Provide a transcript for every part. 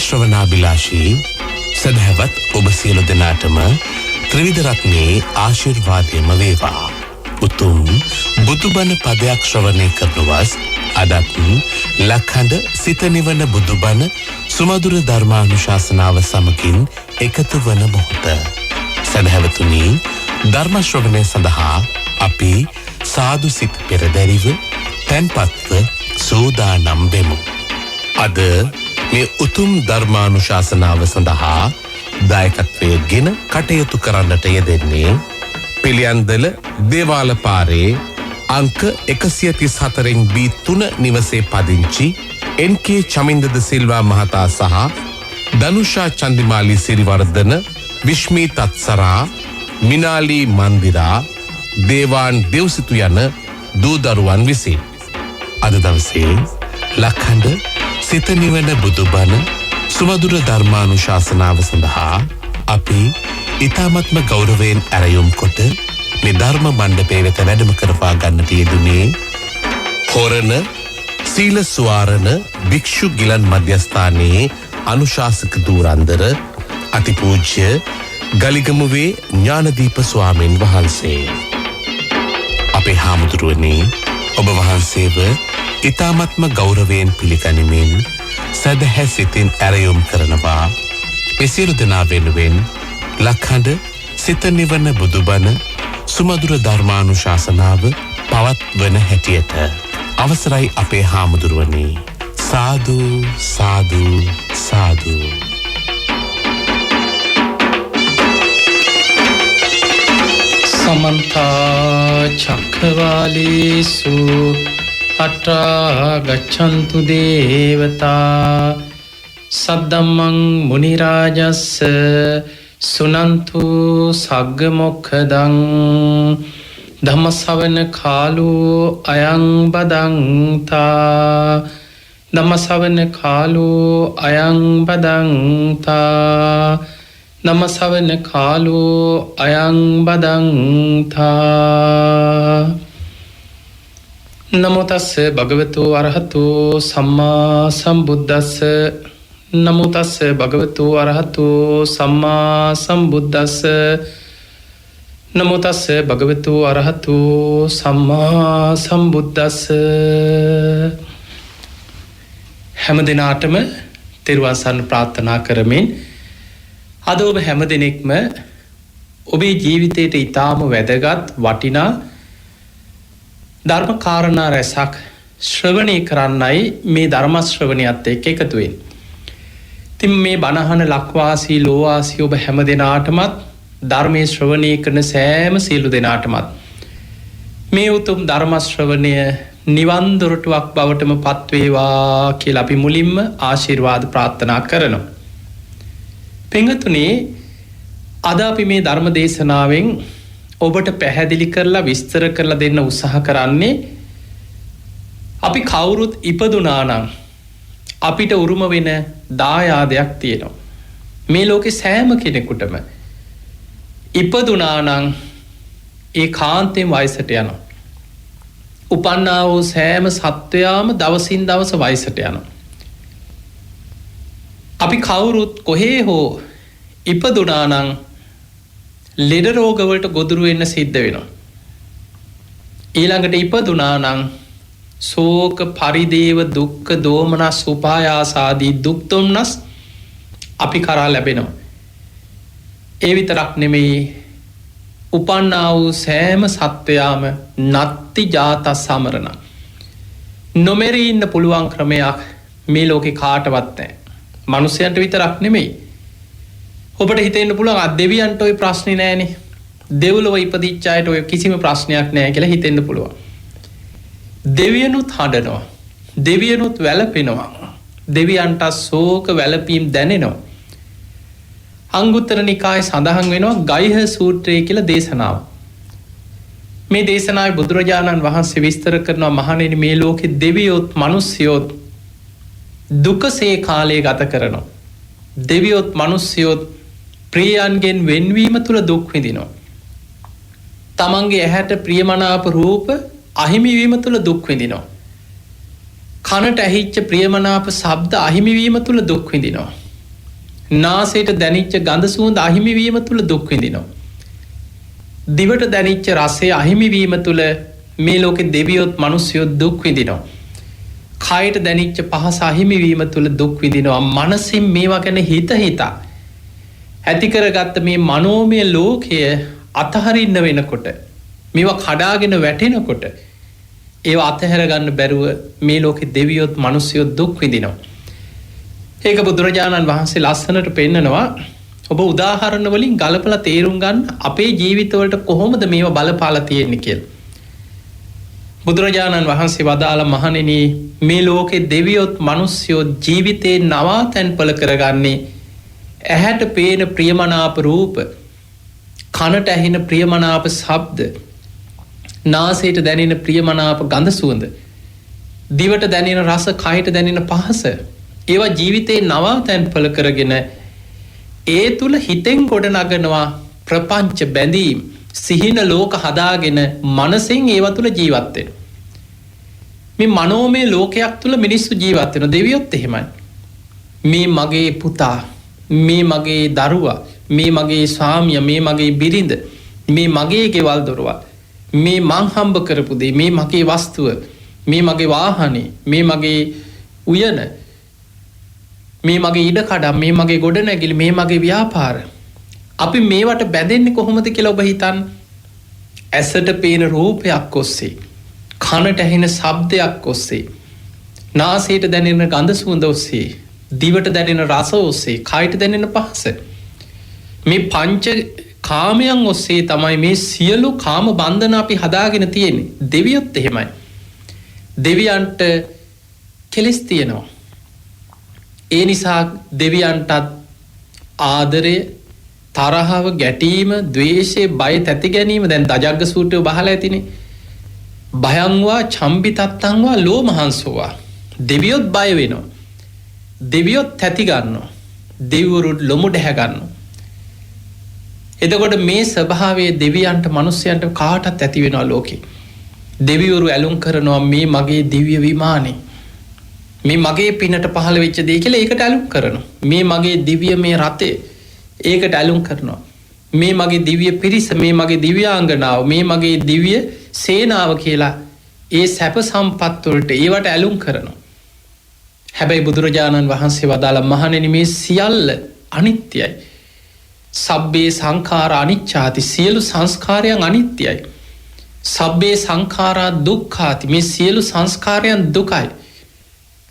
ශ්‍රවණාභිලාෂී සදහවත් ඔබ සියලු දෙනාටම ත්‍රිවිධ රත්නයේ ආශිර්වාදයම වේවා. උතුම් බුදුබණ පදයක් ශ්‍රවණය කරනවස් අදත් ලක්හඬ සිත නිවන බුදුබණ සුමధుර ධර්මානුශාසනාව සමගින් එකතු වන මොහොත. සදහවතුනි, ධර්ම ශ්‍රවණය සඳහා අපි සාදු සිත පෙරදැරිව තැන්පත්ව සූදානම් වෙමු. අද මේ උතුම් ධර්මානුශාසනාව සඳහා දායකත්වයෙන් ගෙන කටයුතු කරන්නට යෙදෙන්නේ පිළියන්දල දේවාල පාරේ අංක 134 B3 නිවසේ පදිංචි NK චමින්දද සිල්වා මහතා සහ දනුෂා චන්දිමාලි සිරිවර්ධන, විශ්මී තත්සරා, මිනාලි මන්දිරා, දේවාන් දෙව්සිතු යන දූ දරුවන් විසින් අද දවසේ ලක්හඬ සිත නිවන බුදුබණ සුමధుර ධර්මානුශාසනාව සඳහා අපි ඊ타මත්ම ගෞරවයෙන් ඇරයුම් කොට මේ ධර්ම මණ්ඩපයේ වෙත වැඩම කරවා ගන්නට යෙදුනේ හොරණ සීල සුවාරණ භික්ෂු ගිලන් මධ්‍යස්ථානයේ අනුශාසක ධූරන්දර අතිපූජ්‍ය ගලිගමුවේ ඥානදීප ස්වාමීන් වහන්සේ. අපේ හාමුදුරුවනේ, ඔබ වහන්සේව ඊ타මත්ම ගෞරවයෙන් පිළිගනිමින් සදහැ සිතින් ඇරයුම් කරනවා. මේ සියලු දෙනා වෙනුවෙන් ලක්හඬ සිත නිවන බුදුබණ සුමధుර ධර්මානුශාසනාව පවත්වන හැටියට අවසරයි අපේ හාමුදුරුවනේ. සාදු සාදු සාදු. समन्त चक्रवालेषु अत्रा गच्छन्तु देवता सद्दम्मं मुनिराजस्य सुनन्तु सग्ग मोक्षदं ධම්මසවන කාලෝ අයං බදන්තා ධම්මසවන කාලෝ අයං බදන්තා ධම්මසවන කාලෝ අයං බදන්තා. නමෝ තස්ස භගවතු අරහතු සම්මා සම්බුද්දස්ස නමෝ තස්ස භගවතු අරහතු සම්මා සම්බුද්දස්ස නමෝ තස්ස භගවතු අරහතු සම්මා සම්බුද්දස්ස. හැම දිනාටම තෙරුවන් සරණ ප්‍රාර්ථනා කරමින් අද ඔබ හැම දිනෙකම ඔබේ ජීවිතයට ඊටාම වැදගත් වටිනා ධර්ම කාරණා රැසක් ශ්‍රවණය කරන්නයි මේ ධර්ම ශ්‍රවණයත් එක්ක එකතු වෙන්නේ. ඉතින් මේ බණහන ලක්වාසී ලෝවාසී ඔබ හැම දිනාටමත් ධර්මයේ ශ්‍රවණය කරන සෑම සියලු දෙනාටමත් මේ උතුම් ධර්ම ශ්‍රවණය නිවන් දොරටුවක් බවටම පත් වේවා කියලා අපි මුලින්ම ආශිර්වාද ප්‍රාර්ථනා කරනවා. පින්වතුනි, අද අපි මේ ධර්ම දේශනාවෙන් ඔබට පැහැදිලි කරලා විස්තර කරලා දෙන්න උත්සාහ කරන්නේ අපි කවුරුත් ඉපදුනා නම් අපිට උරුම වෙන දායාදයක් තියෙනවා. මේ ලෝකේ සෑම කෙනෙකුටම ඉපදුනා නම් ඒ කාන්තෙන් වයසට යනවා. උපන්නා වූ සෑම සත්වයාම දවසින් දවස වයසට යනවා. අපි කවුරුත් කොහේ හෝ ඉපදුනා නම් ලෙඩ රෝගවලට ගොදුරු වෙන්න සිද්ධ වෙනවා. ඊළඟට ඉපදුනා නම් ශෝක පරිදේව දුක්ඛ දෝමනස් උපායාස ආදී දුක් දුම්නස් අපි කරා ලැබෙනවා. ඒ විතරක් නෙමෙයි, උපන්නා වූ සෑම සත්වයාම නත්ති ජාතස් සමරණ, නොමෙරී ඉන්න පුළුවන් ක්‍රමයක් මේ ලෝකේ කාටවත් නැහැ. මනුස්සයන්ට විතරක් නෙමෙයි, ඔබට හිතෙන්න පුළුවන් දෙවියන්ට ওই ප්‍රශ්නේ නැහැනේ, දෙව්ලොව ඉපදිච්ච අයට ඔය කිසිම ප්‍රශ්නයක් නැහැ කියලා හිතෙන්න පුළුවන්. දෙවියනුත් හඬනවා, දෙවියනුත් වැළපෙනවා, දෙවියන්ට ශෝක වැළපීම් දැනෙනවා. අංගුත්තර නිකායේ සඳහන් වෙනවා ගයිහ සූත්‍රය කියලා දේශනාව. මේ දේශනාවේ බුදුරජාණන් වහන්සේ විස්තර කරනවා, මහණෙනි, මේ ලෝකේ දෙවියොත් මිනිස්යොත් දුකසේ කාලය ගත කරනවා. දෙවියොත් මිනිස්යොත් ප්‍රියයන්ගෙන් වෙන්වීම තුළ දුක් විඳිනවා. තමන්ගේ ඇහැට ප්‍රියමනාප රූප අහිමිවීම තුළ දුක් විඳිනවා. කනට ඇහිච්ච ප්‍රියමනාප ශබ්ද අහිමිවීම තුළ දුක් විඳිනවා. නාසයට දැනිච්ච ගඳ සුවඳ අහිමි වීම තුළ දුක් විඳිනවා. දිවට දැනිච්ච රසය අහිමි වීම තුළ මේ ලෝකෙ දෙවියොත් මිනිස්සුයොත් දුක් විඳිනවා. කයට දැනිච්ච පහස අහිමි වීම තුළ දුක් විඳිනවා. මනසින් මේවා ගැන හිතා ඇති කරගත්ත මේ මනෝමය ලෝකය අතහරින්න වෙනකොට මේවා කඩාගෙන වැටෙනකොට ඒවා අතහැර ගන්න බැරුව මේ ලෝකෙ දෙවියොත් මිනිස්සුයොත් දුක් විඳිනවා. ඒක බුදුරජාණන් වහන්සේ ලස්සනට පෙන්නනවා. ඔබ උදාහරණ වලින් ගලපලා තේරුම් ගන්න අපේ ජීවිතවලට කොහොමද මේවා බලපාලා තියෙන්නේ කියලා. බුදුරජාණන් වහන්සේ වදාළ මහණෙනි මේ ලෝකේ දෙවියොත් මිනිස්සුයෝ ජීවිතේ නවාතැන්පල කරගන්නේ ඇහැට පේන ප්‍රියමනාප රූප, කනට ඇහෙන ප්‍රියමනාප ශබ්ද, නාසයට දැනෙන ප්‍රියමනාප ගඳ සුවඳ, දිවට දැනෙන රස, කයට දැනෙන පහස, ඒවා ජීවිතේ නවාතැන්පල කරගෙන ඒ තුල හිතෙන් ගොඩ නගනවා ප්‍රපංච බැඳීම්, සිහින ලෝක හදාගෙන මනසෙන් ඒවා තුල ජීවත් වෙනවා. මේ මනෝමය ලෝකයක් තුල මිනිස්සු ජීවත් වෙනවා. දෙවියොත් එහෙමයි. මේ මගේ පුතා, මේ මගේ දරුවා, මේ මගේ ස්වාමියා, මේ මගේ බිරිඳ, මේ මගේ ගෙවල් දොරවල්, මේ මං හම්බ කරපු දේ, මේ මගේ වස්තුව, මේ මගේ වාහනේ, මේ මගේ උයන, මේ මගේ ඉඩකඩම්, මේ මගේ ගොඩනැගිලි, මේ මගේ ව්‍යාපාර. අපි මේවට බැඳෙන්නේ කොහොමද කියලා ඔබ හිතන්න. ඇසට පේන රූපයක් ඔස්සේ, කනට ඇහෙන ශබ්දයක් ඔස්සේ, නාසයට දැනෙන ගඳ සුවඳ ඔස්සේ, දිවට දැනෙන රස ඔස්සේ, කයට දැනෙන පහස. මේ පංච කාමයන් ඔස්සේ තමයි මේ සියලු කාම බන්ධන අපි හදාගෙන තියෙන්නේ. දෙවියොත් එහෙමයි. දෙවියන්ට කෙලෙස් තියෙනවා. ඒ නිසා දෙවියන්ටත් ආදරය, තරහව, ගැටීම, ද්වේෂය, බය, තැති ගැනීම දැන් දජග්ග සූත්‍රය බහලා ඇතිනේ. භයංවා චම්බිතත්තංවා ලෝමහංසෝවා. දෙවියොත් බය වෙනවා. දෙවියොත් තැති ගන්නවා. දෙවිවරුත් ලොමු ඩැහැ ගන්නවා. එතකොට මේ ස්වභාවයේ දෙවියන්ට මිනිස්යන්ට කාටත් ඇති වෙනවා ලෝකේ. දෙවිවරු ඇලුම් කරනවා මේ මගේ දිව්‍ය විමානේ, මේ මගේ පිනට පහළ වෙච්ච දේ කියලා ඒකට ඇලුම් කරනවා. මේ මගේ දිව්‍ය මේ රතේ ඒකට ඇලුම් කරනවා. මේ මගේ දිව්‍ය පිරිස, මේ මගේ දිව්‍යාංගනාව, මේ මගේ දිව්‍ය සේනාව කියලා ඒ සැප සම්පත් වලට ඒවට ඇලුම් කරනවා. හැබැයි බුදුරජාණන් වහන්සේ වදාළ මහණෙනි මේ සියල්ල අනිත්‍යයි. සබ්බේ සංඛාර අනිච්චාති. සියලු සංස්කාරයන් අනිත්‍යයි. සබ්බේ සංඛාරා දුක්ඛාති. මේ සියලු සංස්කාරයන් දුකයි.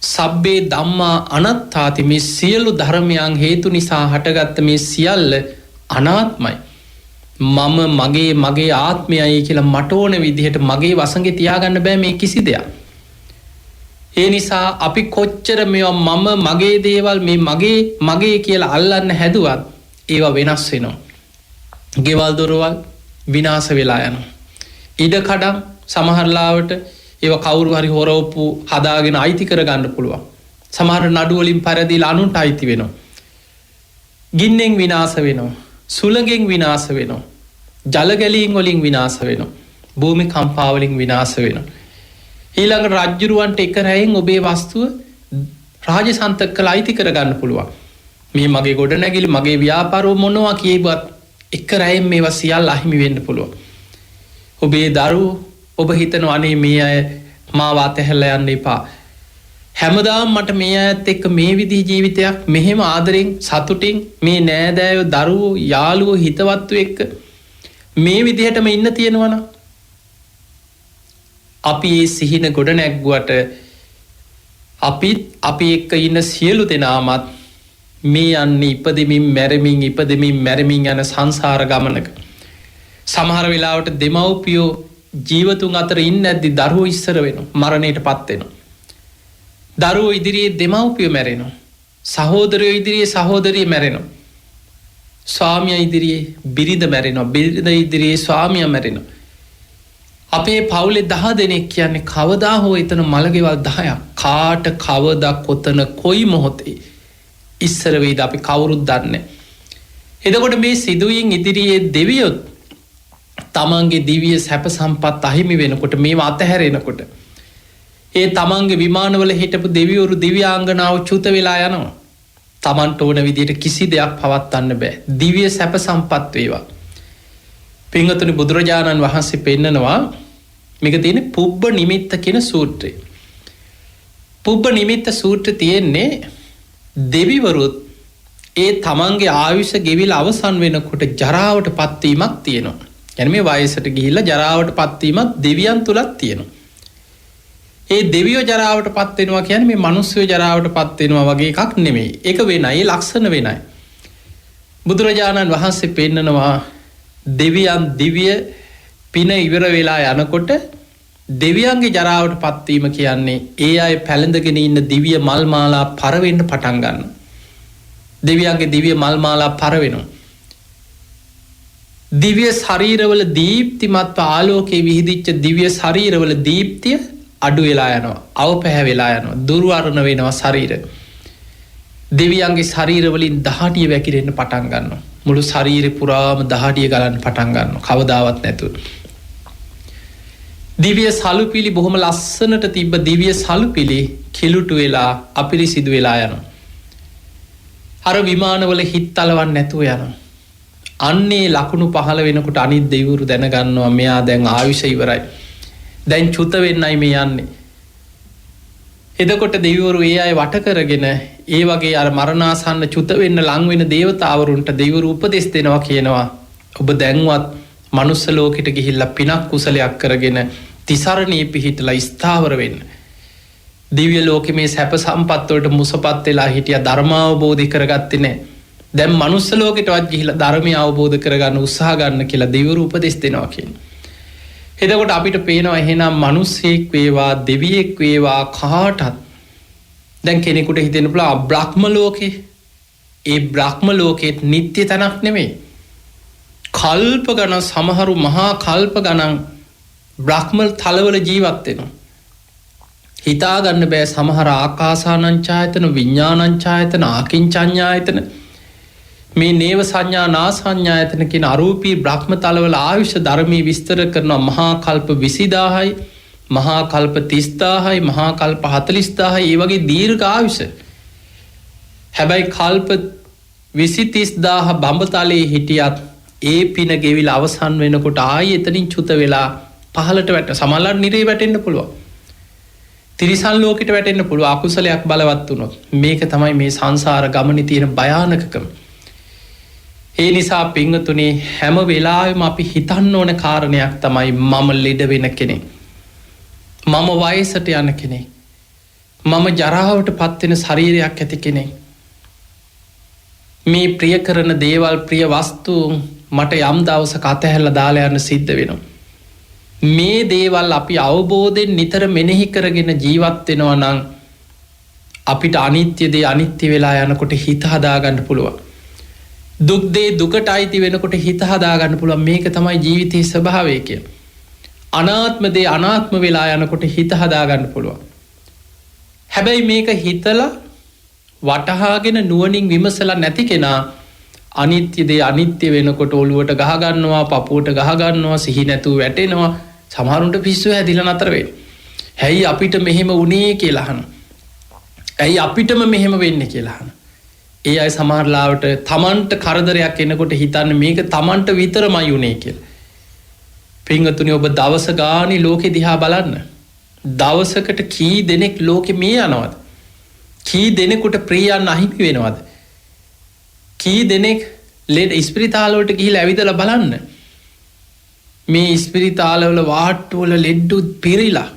සබ්බේ ධම්මා අනාත්තාති. මේ සියලු ධර්මයන් හේතු නිසා හටගත්ත මේ සියල්ල අනාත්මයි. මම මගේ ආත්මයයි කියලා මට ඕන විදිහට මගේ වසඟේ තියාගන්න බෑ මේ කිසි දෙයක්. ඒ නිසා අපි කොච්චර මේවා මම මගේ දේවල් මේ මගේ කියලා අල්ලන්න හැදුවත් ඒවා වෙනස් වෙනවා. ගෙවල් දොරවල් විනාශ වෙලා යනවා. ඉඩකඩම් සමහරලාවට ඒවා කවුරු හරි හොරවපු හදාගෙන අයිති කරගන්න පුළුවන්. සමහර නඩු වලින් පරදිලා අනුන්ට අයිති වෙනවා. ගින්නෙන් විනාශ වෙනවා. සුළඟෙන් විනාශ වෙනවා. ජල ගැලීම් වලින් විනාශ වෙනවා. භූමි කම්පා වලින් විනාශ වෙනවා. ඊළඟ රජ්ජුරුවන්ට එක රැයෙන් ඔබේ වස්තුව රාජසන්තක කළ අයිති කරගන්න පුළුවන්. මේ මගේ ගොඩනැගිලි, මගේ ව්‍යාපාරෝ මොනවා කියවත් එක රැයෙන් මේවා සියල්ල අහිමි වෙන්න පුළුවන්. ඔබේ දරුවෝ ඔබ හිතනවා අනේ මේ අය මාව අතහැරලා යන්න එපා. හැමදාම මට මේ අයත් එක්ක මේ විදිහ ජීවිතයක් මෙහෙම ආදරෙන් සතුටින් මේ නෑදෑයෝ, දරුවෝ, යාළුවෝ, හිතවත්තු එක්ක මේ විදිහටම ඉන්න තියෙනවනම් අපි ඒ සිහින ගොඩ නැග්ගුවට අපි එක්ක ඉන්න සියලු දෙනාමත් මේ යන්නේ ඉපදෙමින් මැරෙමින් යන සංසාර ගමනක. සමහර වෙලාවට දෙමව්පියෝ ජීවතුන් අතර ඉන්න ඇද්දි දරුවෝ ඉස්සර වෙනවා, මරණයට පත් වෙනවා. දරුවෝ ඉදිරියේ දෙමව්පියෝ මැරෙනවා. සහෝදරයෝ ඉදිරියේ සහෝදරිය මැරෙනවා. ස්වාමියා ඉදිරියේ බිරිඳ මැරෙනවා. බිරිඳ ඉදිරියේ ස්වාමියා මැරෙනවා. අපේ පවුලේ 10 දෙනෙක් කියන්නේ කවදා හෝ එතන මළගෙවල් 10ක්. කාට කවදා කොතන කොයි මොහොතේ ඉස්සර වෙයිද අපි කවුරුත් දන්නේ. එතකොට මේ සිදුවීම් ඉදිරියේ දෙවියොත් තමන්ගේ දිව්‍ය සැප සම්පත් අහිමි වෙනකොට, මේවා අතහැරෙනකොට ඒ තමන්ගේ විමානවල හිටපු දෙවිවරු, දිව්‍යාංගනාව චුත වෙලා යනවා. තමන්ට ඕන විදිහට කිසි දෙයක් පවත්වන්න බෑ. දිව්‍ය සැප සම්පත් වේවා. පින්වතුනි බුදුරජාණන් වහන්සේ පෙන්නනවා මේක තියෙන්නේ පුබ්බ නිමිත්ත කියන සූත්‍රය. පුබ්බ නිමිත්ත සූත්‍රය තියෙන්නේ දෙවිවරුත් ඒ තමන්ගේ ආයුෂ ගෙවිලා අවසන් වෙනකොට ජරාවට පත්වීමක් තියෙනවා. يعني මේ වයසට ගිහිල්ලා ජරාවට පත්වීමක් දෙවියන් තුලත් තියෙනවා. ඒ දෙවියෝ ජරාවට පත් වෙනවා කියන්නේ මේ මිනිස්සු ජරාවට පත් වෙනවා වගේ එකක් නෙමෙයි. ඒක වෙනයි. ඒ ලක්ෂණ වෙනයි. බුදුරජාණන් වහන්සේ පෙන්නනවා දෙවියන් දිව්‍ය පින ඉවර වෙලා යනකොට දෙවියන්ගේ ජරාවට පත්වීම කියන්නේ ඒ අය පැළඳගෙන ඉන්න දිව්‍ය මල් මාලා පරවෙන්න පටන් ගන්නවා. දෙවියන්ගේ දිව්‍ය මල් මාලා පරවෙනවා. දිව්‍ය ශරීරවල දීප්තිමත් ආලෝකයේ විහිදිච්ච දිව්‍ය ශරීරවල දීප්තිය අඩු වෙලා යනවා. අවපැහැ වෙලා යනවා. දුර්වර්ණ වෙනවා ශරීර. දෙවියන්ගේ ශරීරවලින් දහඩිය වැగిරෙන්න පටන් ගන්නවා. මුළු ශරීරේ පුරාම දහඩිය ගලන්න පටන් ගන්නවා. කවදාවත් නැතුව. දිව්‍ය සලුපිලි බොහොම ලස්සනට තිබ්බ දිව්‍ය සලුපිලි කිලුටු වෙලා අපිරිසිදු වෙලා යනවා. අර විමානවල හිත් තලවන්න නැතුව යනවා. අන්නේ ලකුණු පහළ වෙනකොට අනිත් දෙවිවරු දැනගන්නවා මෙයා දැන් ආයුෂ ඉවරයි. දැන් චුත වෙන්නයි මේ යන්නේ. එතකොට දෙවිවරු ඒ අය වට කරගෙන ඒ වගේ අර මරණාසන්න චුත වෙන්න ලං වෙන දේවතාවරුන්ට දෙවිවරු උපදෙස් දෙනවා කියනවා ඔබ දැන්වත් මනුස්ස ලෝකෙට ගිහිල්ලා පිනක් කුසලයක් කරගෙන තිසරණේ පිහිටලා ස්ථාවර වෙන්න. දිව්‍ය ලෝකෙ මේ සැප සම්පත් වලට මුසපත් වෙලා හිටියා ධර්මාවබෝධය කරගත්තේ නැහැ. දැන් මනුස්ස ලෝකෙටවත් ගිහිල්ලා ධර්මය අවබෝධ කරගන්න උත්සාහ ගන්න කියලා දෙවිවරු උපදෙස් දෙනවා කියන්නේ. එතකොට අපිට පේනවා එහෙනම් මිනිස්සෙක් වේවා දෙවියෙක් වේවා කාටත් දැන් කෙනෙකුට හිතෙන්න පුළුවන් බ්‍රහ්ම ලෝකේ ඒ බ්‍රහ්ම ලෝකෙත් නිත්‍ය තනක් නෙමෙයි. කල්ප ගණන් සමහරු මහා කල්ප ගණන් බ්‍රහ්ම තලවල ජීවත් වෙනවා. හිතා ගන්න බෑ සමහර ආකාසානංචායතන විඥානංචායතන ආකින්චඤ්ඤායතන මේ නේව සංඥා නා සංඥායතන කියන අරූපී බ්‍රහ්ම තලවල ආයුෂ ධර්මී විස්තර කරනවා මහා කල්ප 20000යි මහා කල්ප 30000යි මහා කල්ප 40000යි ඒ වගේ දීර්ඝ ආයුෂ. හැබැයි කල්ප 20000 බඹතලයේ හිටියත් ඒ පින ගෙවිලා අවසන් වෙනකොට ආයෙ එතනින් චුත වෙලා පහලට වැටෙන සමහරවල් නිරේ වැටෙන්න පුළුවන්. තිරිසන් ලෝකෙට වැටෙන්න පුළුවන් අකුසලයක් බලවත් වුණොත්. මේක තමයි මේ සංසාර ගමනේ තියෙන භයානකකම. ඒ නිසා පින්වතුනි හැම වෙලාවෙම අපි හිතන්න ඕන කාරණයක් තමයි මම ලෙඩ වෙන කෙනෙක්. මම වයසට යන කෙනෙක්. මම ජරාවට පත් වෙන ශරීරයක් ඇති කෙනෙක්. මේ ප්‍රිය කරන දේවල් ප්‍රිය වස්තු මට යම් දවසක අතහැරලා දාලා යන්න සිද්ධ වෙනවා. මේ දේවල් අපි අවබෝධයෙන් නිතර මෙනෙහි කරගෙන ජීවත් වෙනවා නම් අපිට අනිත්‍ය දේ අනිත්‍ය වෙලා යනකොට හිත හදාගන්න පුළුවන්. දුක් දේ දුකට අයිති වෙනකොට හිත හදාගන්න පුළුවන්. මේක තමයි ජීවිතයේ ස්වභාවය කියන්නේ. අනාත්ම දේ අනාත්ම වෙලා යනකොට හිත හදාගන්න පුළුවන්. හැබැයි මේක හිතලා වටහාගෙන නුවණින් විමසලා නැති කෙනා අනිත්‍ය දේ අනිත්‍ය වෙනකොට ඔළුවට ගහ ගන්නවා, පපුවට ගහ ගන්නවා, සිහි නැතුව වැටෙනවා. සමහරුන්ට පිස්සු හැදිලා නතර වෙනවා. ඇයි අපිට මෙහෙම වුණේ කියලා අහනවා. ඇයි අපිටම මෙහෙම වෙන්නේ කියලා අහනවා. ඒ අය සමහරලාවට තමන්ට කරදරයක් එනකොට හිතන්නේ මේක තමන්ට විතරමයි උනේ කියලා. පින්වතුනි ඔබ දවස ගානේ ලෝකෙ දිහා බලන්න. දවසකට කී දෙනෙක් ලෝකෙ මේ යනවද? කී දෙනෙකුට ප්‍රියයන් අහිමි වෙනවද? කී දෙනෙක් ලෙඩ ඉස්පිරිතාල වලට ගිහිල්ලා ඇවිදලා බලන්න. මේ ඉස්පිරිතාල වල වාට්ටු වල ලෙඩ්ඩු පිරීලා.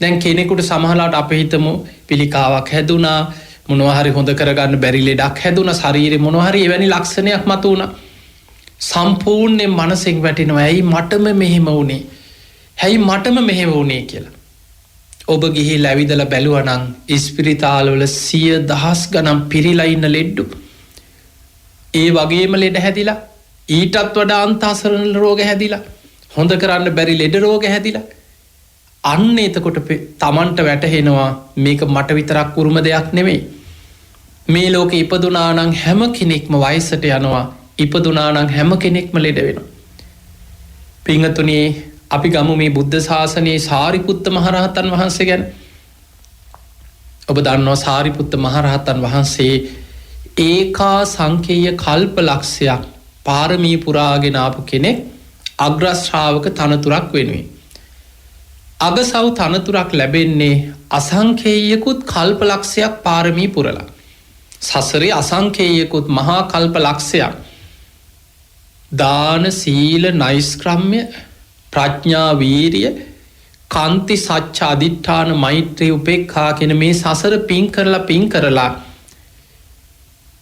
දැන් කෙනෙකුට සමහරලාට අපේ හිතමු පිළිකාවක් හැදුනා, මොනවා හරි හොඳ කරගන්න බැරි ලෙඩක් හැදුනා, ශරීරේ මොනවා හරි එවැනි ලක්ෂණයක් මතුවුණා. සම්පූර්ණයෙන් මනසෙන් වැටෙනවා ඇයි මටම මෙහෙම වුනේ? ඇයි මටම මෙහෙම වුනේ කියලා. ඔබ ගිහිල්ලා ඇවිදලා බැලුවා නම් ඉස්පිරිතාල වල 100,000 ගණන් පිරීලා ඉන්න ලෙඩ්ඩු. ඒ වගේම ලෙඩ හැදිලා, ඊටත් වඩා අන්තාසරණ රෝග හැදිලා, හොඳ කරන්න බැරි ලෙඩ රෝග හැදිලා. අන්න එතකොට තමන්ට වැටහෙනවා මේක මට විතරක් උරුම දෙයක් නෙමෙයි. මේ ලෝකෙ ඉපදුනා නම් හැම කෙනෙක්ම වයසට යනවා. ඉපදුනා නම් හැම කෙනෙක්ම ලෙඩ වෙනවා. පින්වතුනි අපි ගමු මේ බුද්ධ ශාසනයේ සාරිපුත්ත මහරහතන් වහන්සේ ගැන. ඔබ දන්නවා සාරිපුත්ත මහරහතන් වහන්සේ ඒකා සංකේය කල්ප ලක්ෂයක් පාරමී පුරාගෙන ආපු කෙනෙක් අග්‍රශ්‍රාවක තනතුරක් වෙනුවෙන්. අගසව් තනතුරක් ලැබෙන්නේ අසංකේයකුත් කල්ප ලක්ෂයක් පාරමී පුරලා. සසරේ අසංකේයකුත් මහා කල්ප ලක්ෂයක් දාන සීල නෛෂ්ක්‍රම්‍ය ප්‍රඥා වීරිය කාන්ති සච්ච අධිඨාන මෛත්‍රී උපේක්ඛා කියන මේ සසර පින් කරලා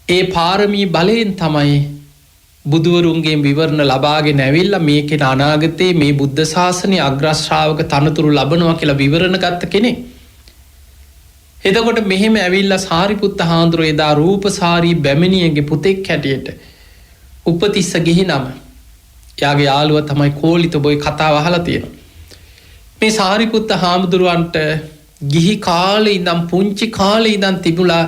ඒ පාරමී බලයෙන් තමයි බුදුවරුන්ගේ විවරණ ලබාගෙන ඇවිල්ලා මේකෙන අනාගතයේ මේ බුද්ධ ශාසනයේ අග්‍රශ්‍රාවක තනතුරු ලබනවා කියලා විවරණ ගත්ත කෙනෙක්. එතකොට මෙහෙම ඇවිල්ලා සාරිපුත්ත හාමුදුරුවෝ එදා රූපසාරී බැමිණියගේ පුතෙක් හැටියට උපතිස්ස ගිහි නම. එයාගේ යාළුවා තමයි කෝලිතබොයි කතාව අහලා තියෙනවා. මේ සාරිපුත්ත හාමුදුරුවන්ට ගිහි කාලේ ඉඳන් පුංචි කාලේ ඉඳන් තිබුණා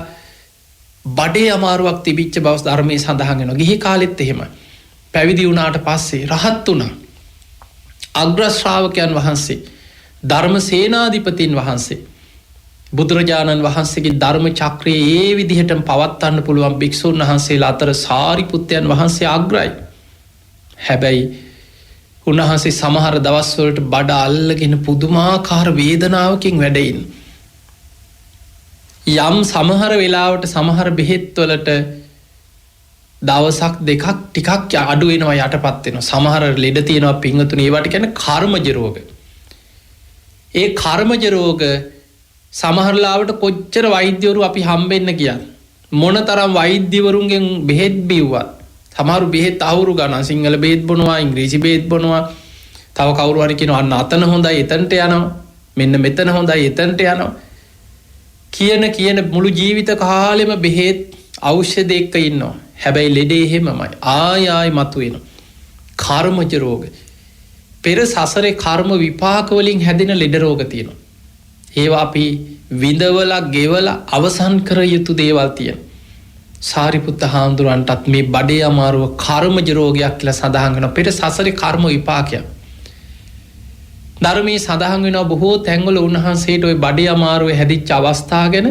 බඩේ අමාරුවක් තිබිච්ච බව ධර්මයේ සඳහන් වෙනවා. ගිහි කාලෙත් එහෙම. පැවිදි වුණාට පස්සේ රහත් වුණා. අග්‍ර ශ්‍රාවකයන් වහන්සේ, ධර්ම සේනාධිපතින් වහන්සේ, බුදුරජාණන් වහන්සේගේ ධර්ම චක්‍රයේ ඒ විදිහටම පවත්වන්න පුළුවන් භික්ෂුන් වහන්සේලා අතර සාරිපුත්තයන් වහන්සේ අග්‍රයි. හැබැයි උන්වහන්සේ සමහර දවස්වලට බඩ අල්ලගෙන පුදුමාකාර වේදනාවකින් වැඩ ඉන්න. යම් සමහර වෙලාවට සමහර බෙහෙත්වලට දවසක් දෙකක් ටිකක් අඩු වෙනවා යටපත් වෙනවා. සමහර ලෙඩ තියෙනවා පිංගතුනි, ඒවට කියන්නේ කර්මජ රෝග. ඒ කර්මජ රෝග සමහරලාවට කොච්චර වෛද්‍යවරු අපි හම්බෙන්න කියන්න. මොනතරම් වෛද්‍යවරුන්ගෙන් බෙහෙත් බිව්වත් සමහරු බෙහෙත් අවුරු ගණන් සිංහල බෙහෙත් බොනවා, ඉංග්‍රීසි බෙහෙත් බොනවා. තව කවුරු හරි කියනවා අන්න අතන හොඳයි එතනට යනවා. මෙන්න මෙතන හොඳයි එතනට යනවා. කියන මුළු ජීවිත කාලෙම බෙහෙත් ඖෂධ එක්ක ඉන්නවා. හැබැයි ලෙඩේ එහෙමමයි. ආයි මතුවෙනවා. කර්මජ රෝග. පෙර සසරේ කර්ම විපාක වලින් හැදෙන ලෙඩ රෝග තියෙනවා. ඒවා අපි විඳවලා ගෙවලා අවසන් කර යුතු දේවල් තියෙනවා. සාරිපුත්ත හාමුදුරන්ටත් මේ බඩේ අමාරුව කර්මජ රෝගයක් කියලා සඳහන් වෙනවා. පෙර සසරේ කර්ම විපාකයක්. ධර්මයේ සඳහන් වෙනවා බොහෝ තැන්වල උන්වහන්සේට ওই බඩේ අමාරුව හැදිච්ච අවස්ථා ගැන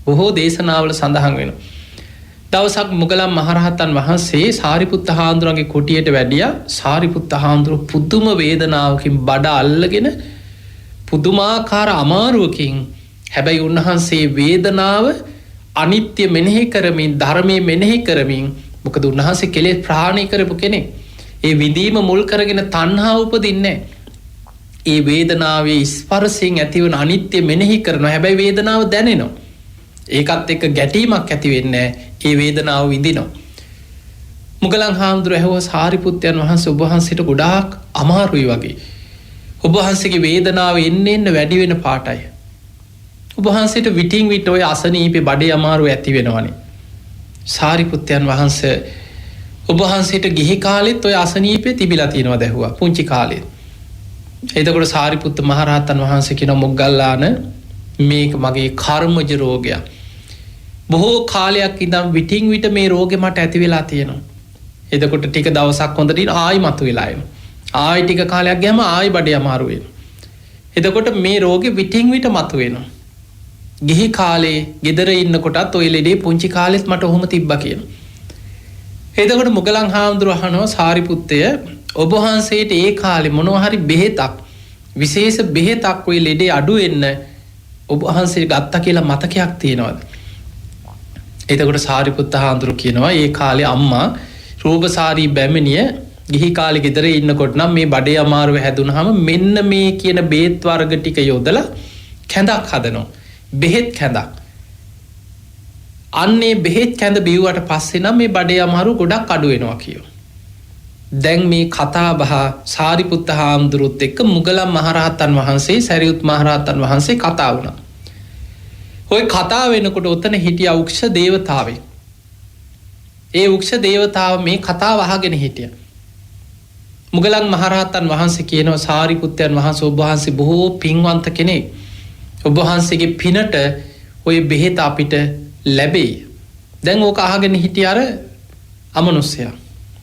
බොහෝ දේශනාවල සඳහන් වෙනවා. දවසක් මුගලන් මහරහතන් වහන්සේ සාරිපුත්ත හාමුදුරන්ගේ කුටියට වැඩියා. සාරිපුත්ත හාමුදුරුව පුදුම වේදනාවකින් බඩ අල්ලගෙන පුදුමාකාර අමාරුවකින්, හැබැයි උන්වහන්සේ වේදනාව අනිත්‍ය මෙනෙහි කරමින් ධර්මයේ මෙනෙහි කරමින්, මොකද උන්වහන්සේ කෙලෙස් ප්‍රහාණය කරපු කෙනෙක්. ඒ විඳීම මුල් කරගෙන තණ්හා උපදින්නේ නැහැ. ඒ වේදනාවේ ස්පර්ශයෙන් ඇතිවන අනිත්‍ය මෙනෙහි කරනවා. හැබැයි වේදනාව දැනෙනවා. ඒකත් එක්ක ගැටීමක් ඇති වෙන්නේ නැහැ. ඒ වේදනාව විඳිනවා. මුගලන් හාමුදුරුවෝ ඇහුවා සාරිපුත්තයන් වහන්සේ ඔබ වහන්සේට ගොඩාක් අමාරුයි වගේ. ඔබ වහන්සේගේ වේදනාව එන්න වැඩි වෙන පාටයි. ඔබ වහන්සේට විටින් විට ඔය අසනීපේ බඩේ අමාරුව ඇති වෙනවනේ. සාරිපුත්තයන් වහන්සේ ඔබ වහන්සේට ගිහි කාලෙත් ඔය අසනීපේ තිබිලා තියෙනවද ඇහුවා පුංචි කාලේ. එතකොට සාරිපුත්ත මහරහතන් වහන්සේ කියන මොග්ගල්ලාන මේක මගේ කර්මජ රෝගයක්. බොහෝ කාලයක් ඉඳන් විටින් විට මේ රෝගෙ මට ඇති වෙලා තියෙනවා. එතකොට ටික දවසක් හොඳට ඉන්න ආයි මතුවෙලා එනවා. ආයි ටික කාලයක් ගියාම ආයි බඩේ අමාරු වෙනවා. එතකොට මේ රෝගෙ විටින් විට මතුවෙනවා. ගිහි කාලේ ගෙදර ඉන්නකොටත් ඔය ලෙඩේ පුංචි කාලෙත් මට ඔහොම තිබ්බා කියනවා. එතකොට මුගලන් හාමුදුරුවෝ අහනවා සාරිපුත්තය ඔබ වහන්සේට ඒ කාලේ මොනවා හරි බෙහෙතක් විශේෂ බෙහෙතක් ඔය ලෙඩේ අඩු වෙන්න ඔබ වහන්සේ ගත්තා කියලා මතකයක් තියෙනවද? එතකොට සාරිපුත්ත හාමුදුරුවෝ කියනවා ඒ කාලේ අම්මා රූපසාරී බැමිණිය ගිහි කාලේ ගෙදර ඉන්නකොට නම් මේ බඩේ අමාරුව හැදුනහම මෙන්න මේ කියන බෙහෙත් වර්ග ටික යොදලා කැඳක් හදනවා. බෙහෙත් කැඳක්. අන්නේ බෙහෙත් කැඳ බිව්වට පස්සේ නම් මේ බඩේ අමාරුව ගොඩක් අඩු වෙනවා කියනවා. දැන් මේ කතා බහ සාරිපුත්ත හාමුදුරුවොත් එක්ක මුගලන් මහරහතන් වහන්සේ සරියුත් මහරහතන් වහන්සේ කතා වුණා. ওই කතා වෙනකොට ඔතන හිටියා උක්ෂ දේවතාවෙක්. ඒ උක්ෂ දේවතාව මේ කතාව අහගෙන හිටියා. මුගලන් මහරහතන් වහන්සේ කියනවා සාරිපුත්තයන් වහන්සේ ඔබ වහන්සේ බොහෝ පින්වන්ත කෙනෙක්. ඔබ වහන්සේගේ පිනට ওই බෙහෙත අපිට ලැබෙයි. දැන් ඕක අහගෙන හිටිය අර අමනුෂ්‍යයා.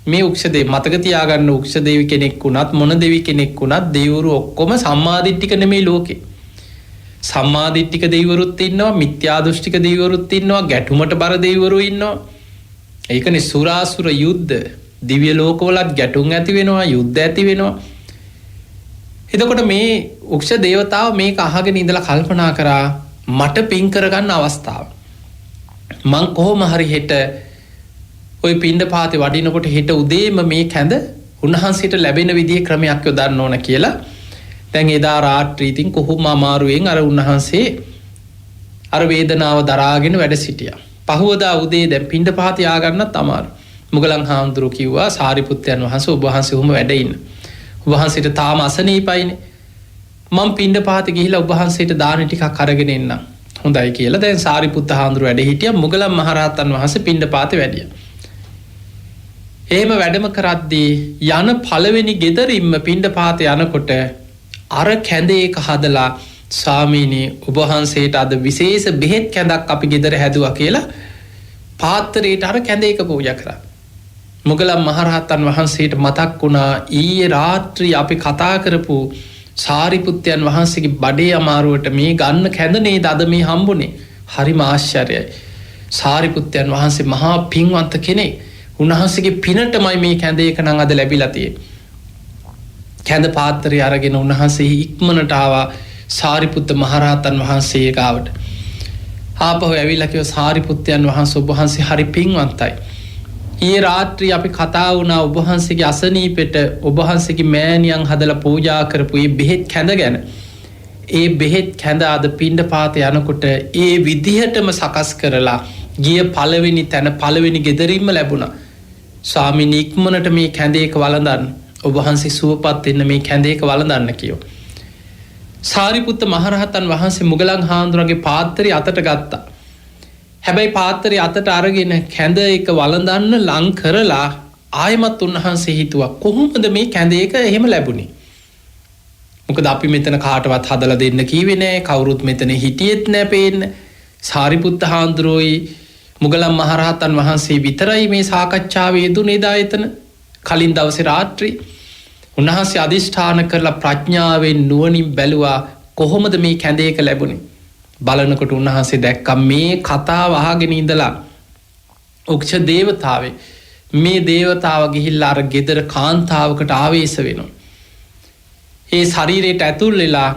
මේ උක්ෂදේ මතක තියාගන්න උක්ෂ දේවි කෙනෙක් වුණත් මොන දෙවි කෙනෙක් වුණත් දෙවිවරු ඔක්කොම සම්මාදිට්ඨික නෙමෙයි ලෝකේ. සම්මාදිට්ඨික දෙවිවරුත් ඉන්නවා, මිත්‍යා දෘෂ්ටික දෙවිවරුත් ඉන්නවා, ගැටුමට බර දෙවිවරු ඉන්නවා. ඒකනේ සුරාසුර යුද්ධ දිව්‍ය ලෝකවලත් ගැටුම් ඇති වෙනවා යුද්ධ ඇති වෙනවා. එතකොට මේ උක්ෂ දේවතාව මේක අහගෙන ඉඳලා කල්පනා කරා මට පින් කරගන්න අවස්ථාව. මං කොහොම හරි හෙට ඔය පිණ්ඩපාතේ වඩිනකොට හෙට උදේම මේ කැඳ උන්වහන්සේට ලැබෙන විදිහේ ක්‍රමයක් යොදන්න ඕන කියලා. දැන් එදා රාත්‍රී ඉතින් කොහොම අමාරුවෙන් අර උන්වහන්සේ අර වේදනාව දරාගෙන වැඩ සිටියා. පහවදා උදේ දැන් පිණ්ඩපාතේ ආගන්නත් අමාරු. මුගලන් හාමුදුරුවෝ කිව්වා සාරිපුත්තයන් වහන්සේ ඔබ වහන්සේ උම වැඩ ඉන්න. ඔබ වහන්සේට තාම අසනීපයිනේ. මම පිණ්ඩපාතේ ගිහිල්ලා ඔබ වහන්සේට දාන ටිකක් අරගෙන එන්නම්. හොඳයි කියලා දැන් සාරිපුත්ත හාමුදුරුවෝ වැඩ හිටියා. මුගලන් මහරහතන් වහන්සේ පිණ්ඩපාතේ වැඩියා. එහෙම වැඩම කරද්දී යන පළවෙනි ගෙදරින්ම පිණ්ඩපාතේ යනකොට අර කැඳේක හදලා ස්වාමීනි ඔබ වහන්සේට අද විශේෂ බෙහෙත් කැඳක් අපි ගෙදර හැදුවා කියලා පාත්‍රයට අර කැඳේක පූජා කරා. මුගලන් මහරහතන් වහන්සේට මතක් වුණා ඊයේ රාත්‍රී අපි කතා කරපු සාරිපුත්තයන් වහන්සේගේ බඩේ අමාරුවට මේ ගන්න කැඳ නේද අද මේ හම්බුනේ. හරිම ආශ්චර්යයි. සාරිපුත්තයන් වහන්සේ මහා පින්වන්ත කෙනෙක්. උන්වහන්සේගේ පිනටමයි මේ කැඳේක නම් අද ලැබිලා තියෙන්නේ. කැඳ පාත්‍රය අරගෙන උන්වහන්සේ ඉක්මනට ආවා සාරිපුත්ත මහරහතන් වහන්සේ ගාවට. ආපහු ඇවිල්ලා කිව්වා සාරිපුත්තයන් වහන්සේ ඔබ වහන්සේ හරි පින්වන්තයි. ඊයේ රාත්‍රී අපි කතා වුණා ඔබ වහන්සේගේ අසනීපෙට ඔබ වහන්සේගේ මෑණියන් හදලා පූජා කරපු මේ බෙහෙත් කැඳ ගැන. ඒ බෙහෙත් කැඳ අද පිණ්ඩපාතේ යනකොට ඒ විදිහටම සකස් කරලා ගිය පළවෙනි තැන පළවෙනි ගෙදරින්ම ලැබුණා. ස්වාමීනි ඉක්මනට මේ කැඳේක වළඳන්න. ඔබ වහන්සේ සුවපත් වෙන්න මේ කැඳේක වළඳන්න කියෝ. සාරිපුත්ත මහරහතන් වහන්සේ මුගලන් හාමුදුරන්ගේ පාත්‍රය අතට ගත්තා. හැබැයි පාත්‍රය අතට අරගෙන කැඳ එක වළඳන්න ලං කරලා ආයමත් උන්වහන්සේ හිතුවා කොහොමද මේ කැඳේක එහෙම ලැබුණේ. මොකද අපි මෙතන කාටවත් හදලා දෙන්න කීවේ නෑ කවුරුත් මෙතන හිටියෙත් නෑ පේන්න. සාරිපුත්ත හාමුදුරුවෝයි මුගලන් මහරහතන් වහන්සේ විතරයි මේ සාකච්ඡාවේ යෙදුනේ එදා එතන කලින් දවසේ රාත්‍රී. උන්වහන්සේ අධිෂ්ඨාන කරලා ප්‍රඥාවෙන් නුවණින් බැලුවා කොහොමද මේ කැඳේක ලැබුණේ. බලනකොට උන්වහන්සේ දැක්කා මේ කතාව අහගෙන ඉඳලා උක්ෂ දේවතාවේ මේ දේවතාව ගිහිල්ලා අර ගෙදර කාන්තාවකට ආවේශ වෙනවා. ඒ ශරීරයට ඇතුල් වෙලා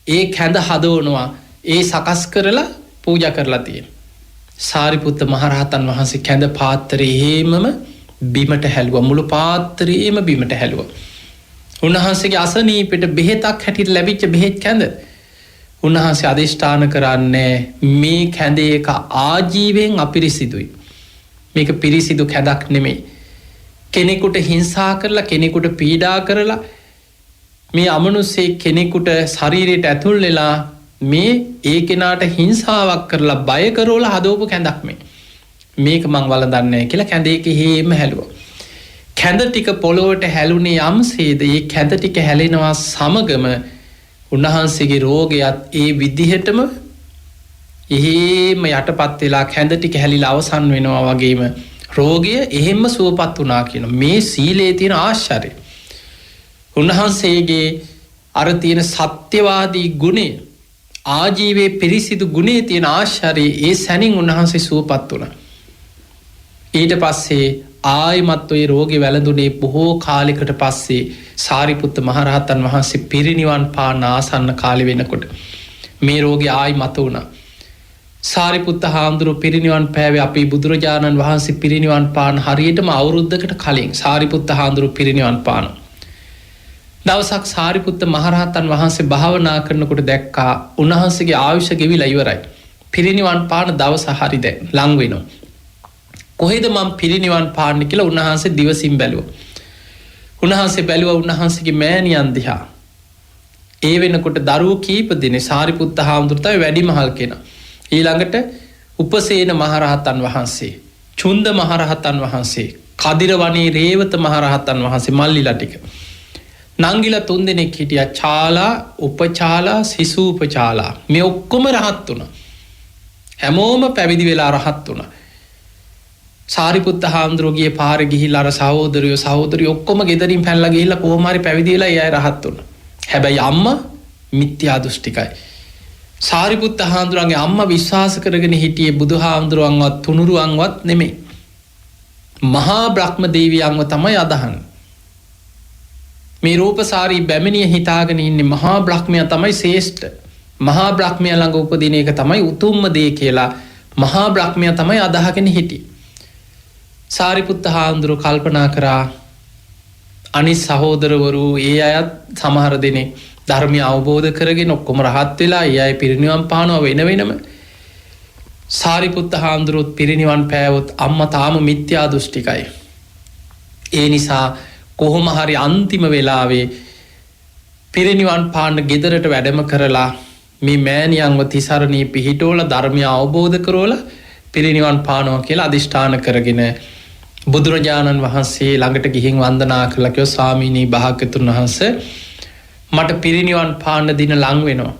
ඒ කැඳ හදවනවා ඒ සකස් කරලා පූජා කරලා තියෙනවා. සාරිපුත්ත මහරහතන් වහන්සේ කැඳ පාත්‍රයේ හේමම බිමට හැලුවා. මුළු පාත්‍රයේම බිමට හැලුවා. උන්වහන්සේගේ අසනීපෙට බෙහෙතක් හැටියට ලැබිච්ච බෙහෙත් කැඳ. උන්වහන්සේ අධිෂ්ඨාන කරන්නේ මේ කැඳේක ආජීවයෙන් අපිරිසිදුයි. මේක පිරිසිදු කැඳක් නෙමෙයි. කෙනෙකුට හිංසා කරලා කෙනෙකුට පීඩා කරලා මේ අමනුස්සේ කෙනෙකුට ශරීරයට ඇතුල් වෙලා මේ ඒ කෙනාට හිංසාවක් කරලා බය කරවලා හදවපු කැඳක් මේ. මේක මං වළඳන්නේ කියලා කැඳේක හේම හැලුවා. කැඳ ටික පොළොවට හැලුනේ යම්සේද ඒ කැඳ ටික හැලෙනවා සමගම උන්වහන්සේගේ රෝගයත් ඒ විදිහටම එහෙම යටපත් වෙලා කැඳ ටික හැලිලා අවසන් වෙනවා වගේම රෝගය එහෙම සුවපත් වුණා කියන මේ සීලේ තියෙන ආශ්චර්යය. උන්වහන්සේගේ අර තියෙන සත්‍යවාදී ගුණය ආජීවයේ පිරිසිදු ගුණේ තියෙන ආශ්චර්යය ඒ සැනින් උන්වහන්සේ සුවපත් වුණා. ඊට පස්සේ ආයමත් ඔය රෝගේ වැළඳුනේ බොහෝ කාලයකට පස්සේ සාරිපුත්ත මහරහතන් වහන්සේ පිරිනිවන් පාන ආසන්න කාලෙ වෙනකොට මේ රෝගේ ආයමත වුණා. සාරිපුත්ත හාමුදුරුවෝ පිරිනිවන් පෑවේ අපේ බුදුරජාණන් වහන්සේ පිරිනිවන් පාන හරියටම අවුරුද්දකට කලින් සාරිපුත්ත හාමුදුරුවෝ පිරිනිවන් පානවා. දවසක් සාරිපුත්ත මහරහතන් වහන්සේ භාවනා කරනකොට දැක්කා උන්වහන්සේගේ ආයුෂ ගෙවිලා ඉවරයි. පිරිනිවන් පාන දවස හරි දැන් ලං වෙනවා. කොහෙද මම පිරිනිවන් පාන්නේ කියලා උන්වහන්සේ දිවසින් බැලුවා. උන්වහන්සේ බැලුවා උන්වහන්සේගේ මෑණියන් දිහා. ඒ වෙනකොට දරුවෝ කීප දෙනෙක් සාරිපුත්ත හාමුදුරුවෝ තමයි වැඩිමහල් කෙනා. ඊළඟට උපසේන මහරහතන් වහන්සේ, චුන්ද මහරහතන් වහන්සේ, කදිරවණී රේවත මහරහතන් වහන්සේ මල්ලිලා ටික. නංගිලා 3 දෙනෙක් හිටියා. චාලා, උපචාලා, සිසූපචාලා. මේ ඔක්කොම රහත් වුණා. හැමෝම පැවිදි වෙලා රහත් වුණා. සාරිපුත්ත හාමුදුරුවෝ ගියේ පාරේ ගිහිල්ලා අර සහෝදරියෝ ඔක්කොම ගෙදරින් පැනලා ගිහිල්ලා කොහොම හරි පැවිදි වෙලා ඒ අය රහත් වුණා. හැබැයි අම්මා මිත්‍යා දෘෂ්ටිකයි. සාරිපුත්ත හාමුදුරුවන්ගේ අම්මා විශ්වාස කරගෙන හිටියේ බුදුහාමුදුරුවන්වත් තුනුරුවන්වත් නෙමෙයි. මහා බ්‍රහ්ම දේවියන්ව තමයි අදහන්නේ. මේ රූපසාරී බැමිණිය හිතාගෙන ඉන්නේ මහා බ්‍රහ්මයා තමයි ශ්‍රේෂ්ඨ. මහා බ්‍රහ්මයා ළඟ උපදින එක තමයි උතුම්ම දේ කියලා මහා බ්‍රහ්මයා තමයි අදහගෙන හිටියේ. සාරිපුත්ත හාමුදුරුවෝ කල්පනා කරා අනිත් සහෝදරවරු ඒ අයත් සමහර දෙනෙක් ධර්මය අවබෝධ කරගෙන ඔක්කොම රහත් වෙලා ඒ අය පිරිනිවන් පානවා වෙන වෙනම. සාරිපුත්ත හාමුදුරුවොත් පිරිනිවන් පෑවොත් අම්මා තාම මිත්‍යා දෘෂ්ටිකයි. ඒ නිසා කොහොම හරි අන්තිම වෙලාවේ පිරිනිවන් පාන්න ගෙදරට වැඩම කරලා මේ මෑණියන්ව තිසරණී පිහිටෝල ධර්මය අවබෝධ කරෝලා පිරිනිවන් පානවා කියලා අධිෂ්ඨාන කරගෙන බුදුරජාණන් වහන්සේ ළඟට ගිහින් වන්දනා කළා. කිව්වා ස්වාමීනි භාග්‍යතුන් වහන්සේ මට පිරිනිවන් පාන්න දින ලං වෙනවා.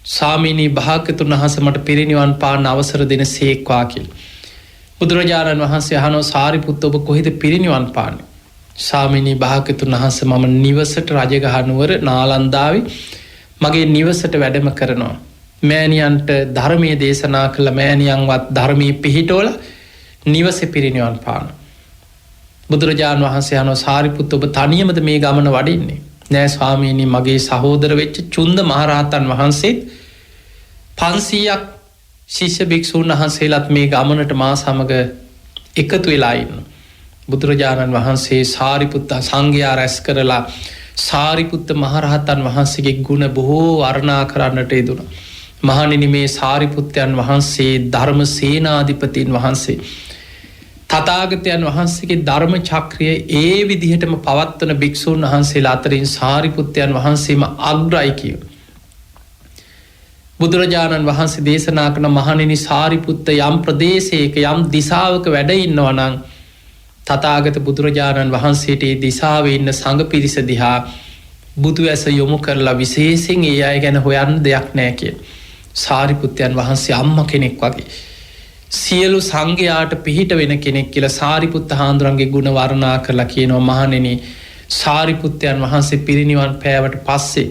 ස්වාමීනි භාග්‍යතුන් වහන්සේ මට පිරිනිවන් පාන්න අවසර දෙන සේක්වා කියලා. බුදුරජාණන් වහන්සේ අහනවා සාරිපුත්ත ඔබ කොහෙද පිරිනිවන් පාන්නේ? ස්වාමීනි භාග්‍යතුන් වහන්සේ මම නිවසට රජගහ නුවර නාලන්දාවේ මගේ නිවසට වැඩම කරනවා. මෑණියන්ට ධර්මයේ දේශනා කළ මෑණියන්වත් ධර්මයේ පිහිටෝලා නිවසේ පිරිනිවන් පානවා. බුදුරජාණන් වහන්සේ අහනවා සාරිපුත්ත ඔබ තනියමද මේ ගමන වඩින්නේ? නෑ ස්වාමීනි මගේ සහෝදර වෙච්ච චුන්ද මහරහතන් වහන්සේත් 500ක් ශිෂ්‍ය භික්ෂූන් වහන්සේලාත් මේ ගමනට මා සමග එකතු වෙලා ඉන්නවා. බුදුරජාණන් වහන්සේ සාරිපුත්ත සංඝයා රැස් කරලා සාරිපුත්ත මහරහතන් වහන්සේගේ ගුණ බොහෝ වර්ණනා කරන්නට යෙදුණා. මහණෙනි මේ සාරිපුත්තයන් වහන්සේ ධර්ම සේනාධිපතීන් වහන්සේ තථාගතයන් වහන්සේගේ ධර්ම චක්‍රය ඒ විදිහටම පවත්වන භික්ෂූන් වහන්සේලා අතරින් සාරිපුත්තයන් වහන්සේම අග්‍රයි කිය. බුදුරජාණන් වහන්සේ දේශනා කරන මහණෙනි සාරිපුත්ත යම් ප්‍රදේශයක යම් දිසාවක වැඩ ඉන්නවා නම් තථාගත බුදුරජාණන් වහන්සේට ඒ දිසාවේ ඉන්න සංඝ පිරිස දිහා බුදු ඇස යොමු කරලා විශේෂයෙන් ඒ අය ගැන හොයන්න දෙයක් නැහැ කිය. සාරිපුත්තයන් වහන්සේ අම්මා කෙනෙක් වගේ සියලු සංඝයාට පිහිට වෙන කෙනෙක් කියලා සාරිපුත්ත හාමුදුරන්ගේ ගුණ වර්ණනා කරලා කියනවා මහණෙනි සාරිපුත්තයන් වහන්සේ පිරිනිවන් පෑවට පස්සේ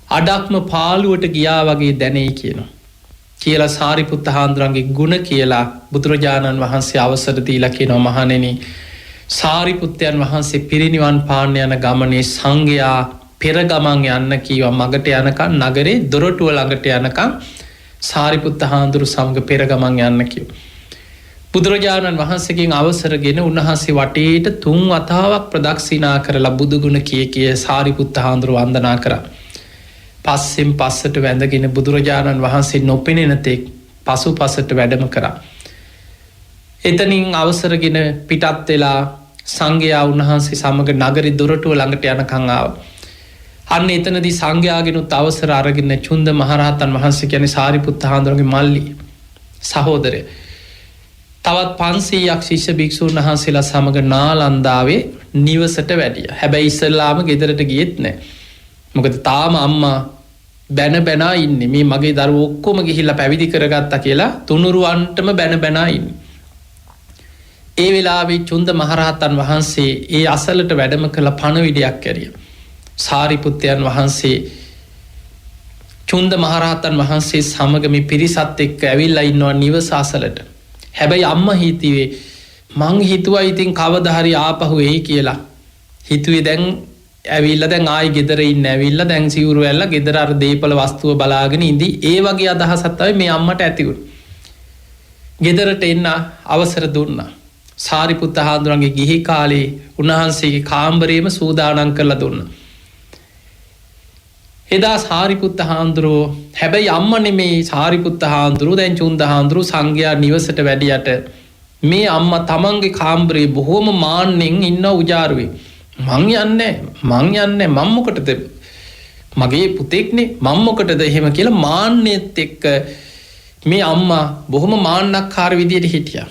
අඩක්ම පාළුවට ගියා වගේ දැනෙයි කියනවා. කියලා සාරිපුත්ත හාමුදුරන්ගේ ගුණ කියලා බුදුරජාණන් වහන්සේ අවසර දීලා කියනවා මහණෙනි සාරිපුත්තයන් වහන්සේ පිරිනිවන් පාන්න යන ගමනේ සංඝයා පෙර ගමන් යන්න කීවා. මගට යනකම් නගරේ දොරටුව ළඟට යනකම් සාරිපුත්ත හාමුදුරු සමග පෙර ගමන් යන්න කිව්වා. බුදුරජාණන් වහන්සේගෙන් අවසරගෙන උන්වහන්සේ වටේට 3 වතාවක් ප්‍රදක්ෂිනා කරලා බුදු ගුණ කිය සාරිපුත්ත හාමුදුරු වන්දනා කරා. පස්සෙන් පස්සට වැඳගෙන බුදුරජාණන් වහන්සේ නොපෙනෙන තෙක් පසුපසට වැඩම කරා. එතනින් අවසරගෙන පිටත් වෙලා සංඝයා උන්වහන්සේ සමග නගරේ දොරටුව ළඟට යනකම් ආවා. අන්න එතනදී සංඝයාගෙනුත් අවසර අරගෙන චුන්ද මහරහතන් වහන්සේ කියන්නේ සාරිපුත්ත හාමුදුරුවන්ගේ මල්ලි සහෝදරය. තවත් 500ක් ශිෂ්‍ය භික්ෂූන් වහන්සේලා සමග නාලන්දාවේ නිවසට වැඩියා. හැබැයි ඉස්සෙල්ලාම ගෙදරට ගියෙත් නැහැ. මොකද තාම අම්මා බැන ඉන්නේ. මේ මගේ දරුවෝ ඔක්කොම ගිහිල්ලා පැවිදි කරගත්තා කියලා තුනුරුවන්ටම බැන ඉන්නේ. ඒ වෙලාවේ චුන්ද මහරහතන් වහන්සේ ඒ අසලට වැඩම කළ පණවිඩයක් ඇරියා. සාරිපුත්තයන් වහන්සේ චුන්ද මහරහතන් වහන්සේ සමග මේ පිරිසත් එක්ක ඇවිල්ලා ඉන්නවා නිවස අසලට. හැබැයි අම්මා හිතුවේ මං හිතුවා ඉතින් කවදා හරි ආපහු එයි කියලා. හිතුවේ දැන් ඇවිල්ලා දැන් ආයි ගෙදර ඉන්න ඇවිල්ලා දැන් සිවුරු ඇල්ලලා ගෙදර අර දීපල වස්තුව බලාගෙන ඉඳි. ඒ වගේ අදහසක් තමයි මේ අම්මට ඇති වුනේ. ගෙදරට එන්න අවසර දුන්නා. සාරිපුත්ත හාමුදුරන්ගේ ගිහි කාලේ උන්වහන්සේගේ කාමරේම සූදානම් කරලා දුන්නා. එදා සාරිපුත්ත හාමුදුරුවෝ හැබැයි අම්මා නෙමේ සාරිපුත්ත හාමුදුරුවෝ දැන් චුන්ද හාමුදුරුවෝ සංඝයා නිවසට වැඩියට මේ අම්මා තමන්ගේ කාමරේ බොහොම මාන්නෙන් ඉන්න උජාරුවේ. මං යන්නේ මං මොකටද මගේ පුතෙක්නේ මං මොකටද එහෙම කියලා මාන්නෙත් එක්ක මේ අම්මා බොහොම මාන්නක්කාර විදියට හිටියා.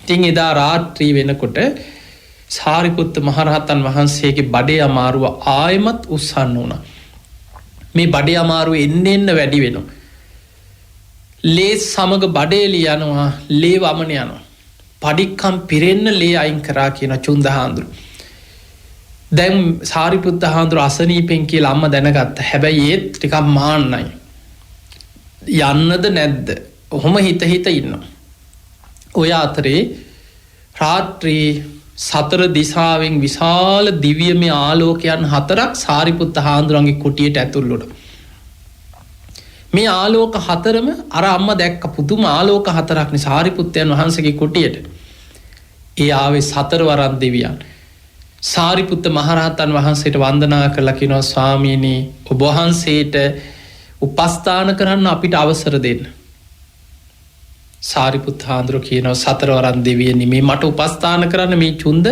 ඉතින් එදා රාත්‍රී වෙනකොට සාරිපුත්ත මහරහතන් වහන්සේගේ බඩේ අමාරුව ආයෙමත් උස්සන්න වුණා. මේ බඩේ අමාරුව එන්න වැඩි වෙනවා. ලේ සමග බඩේලි යනවා, ලේ වමන යනවා. පඩික්කම් පිරෙන්න ලේ අයින් කරා කියන චුන්ද හාමුදුරුවෝ. දැන් සාරිපුත්ත හාමුදුරුවෝ අසනීපෙන් කියලා අම්මා දැනගත්තා. හැබැයි ඒත් ටිකක් මාන්නයි. යන්නද නැද්ද? ඔහොම හිත ඉන්නවා. ඔය අතරේ රාත්‍රී සතර දිසාවෙන් විශාල දිව්‍යමය ආලෝකයන් 4ක් සාරිපුත්ත හාමුදුරන්ගේ කුටියට ඇතුල් වුණා. මේ ආලෝක 4ම අර අම්මා දැක්ක පුදුම ආලෝක 4ක් නේ සාරිපුත්තයන් වහන්සේගේ කුටියට. ඒ ආවේ සතරවරන් දෙවියන්. සාරිපුත්ත මහරහතන් වහන්සේට වන්දනා කරලා කියනවා ස්වාමීනි ඔබ වහන්සේට උපස්ථාන කරන්න අපිට අවසර දෙන්න. සාරිපුත්ත හාමුදුරුවෝ කියනවා සතරවරන් දෙවියනි මේ මට උපස්ථාන කරන්න මේ චුන්ද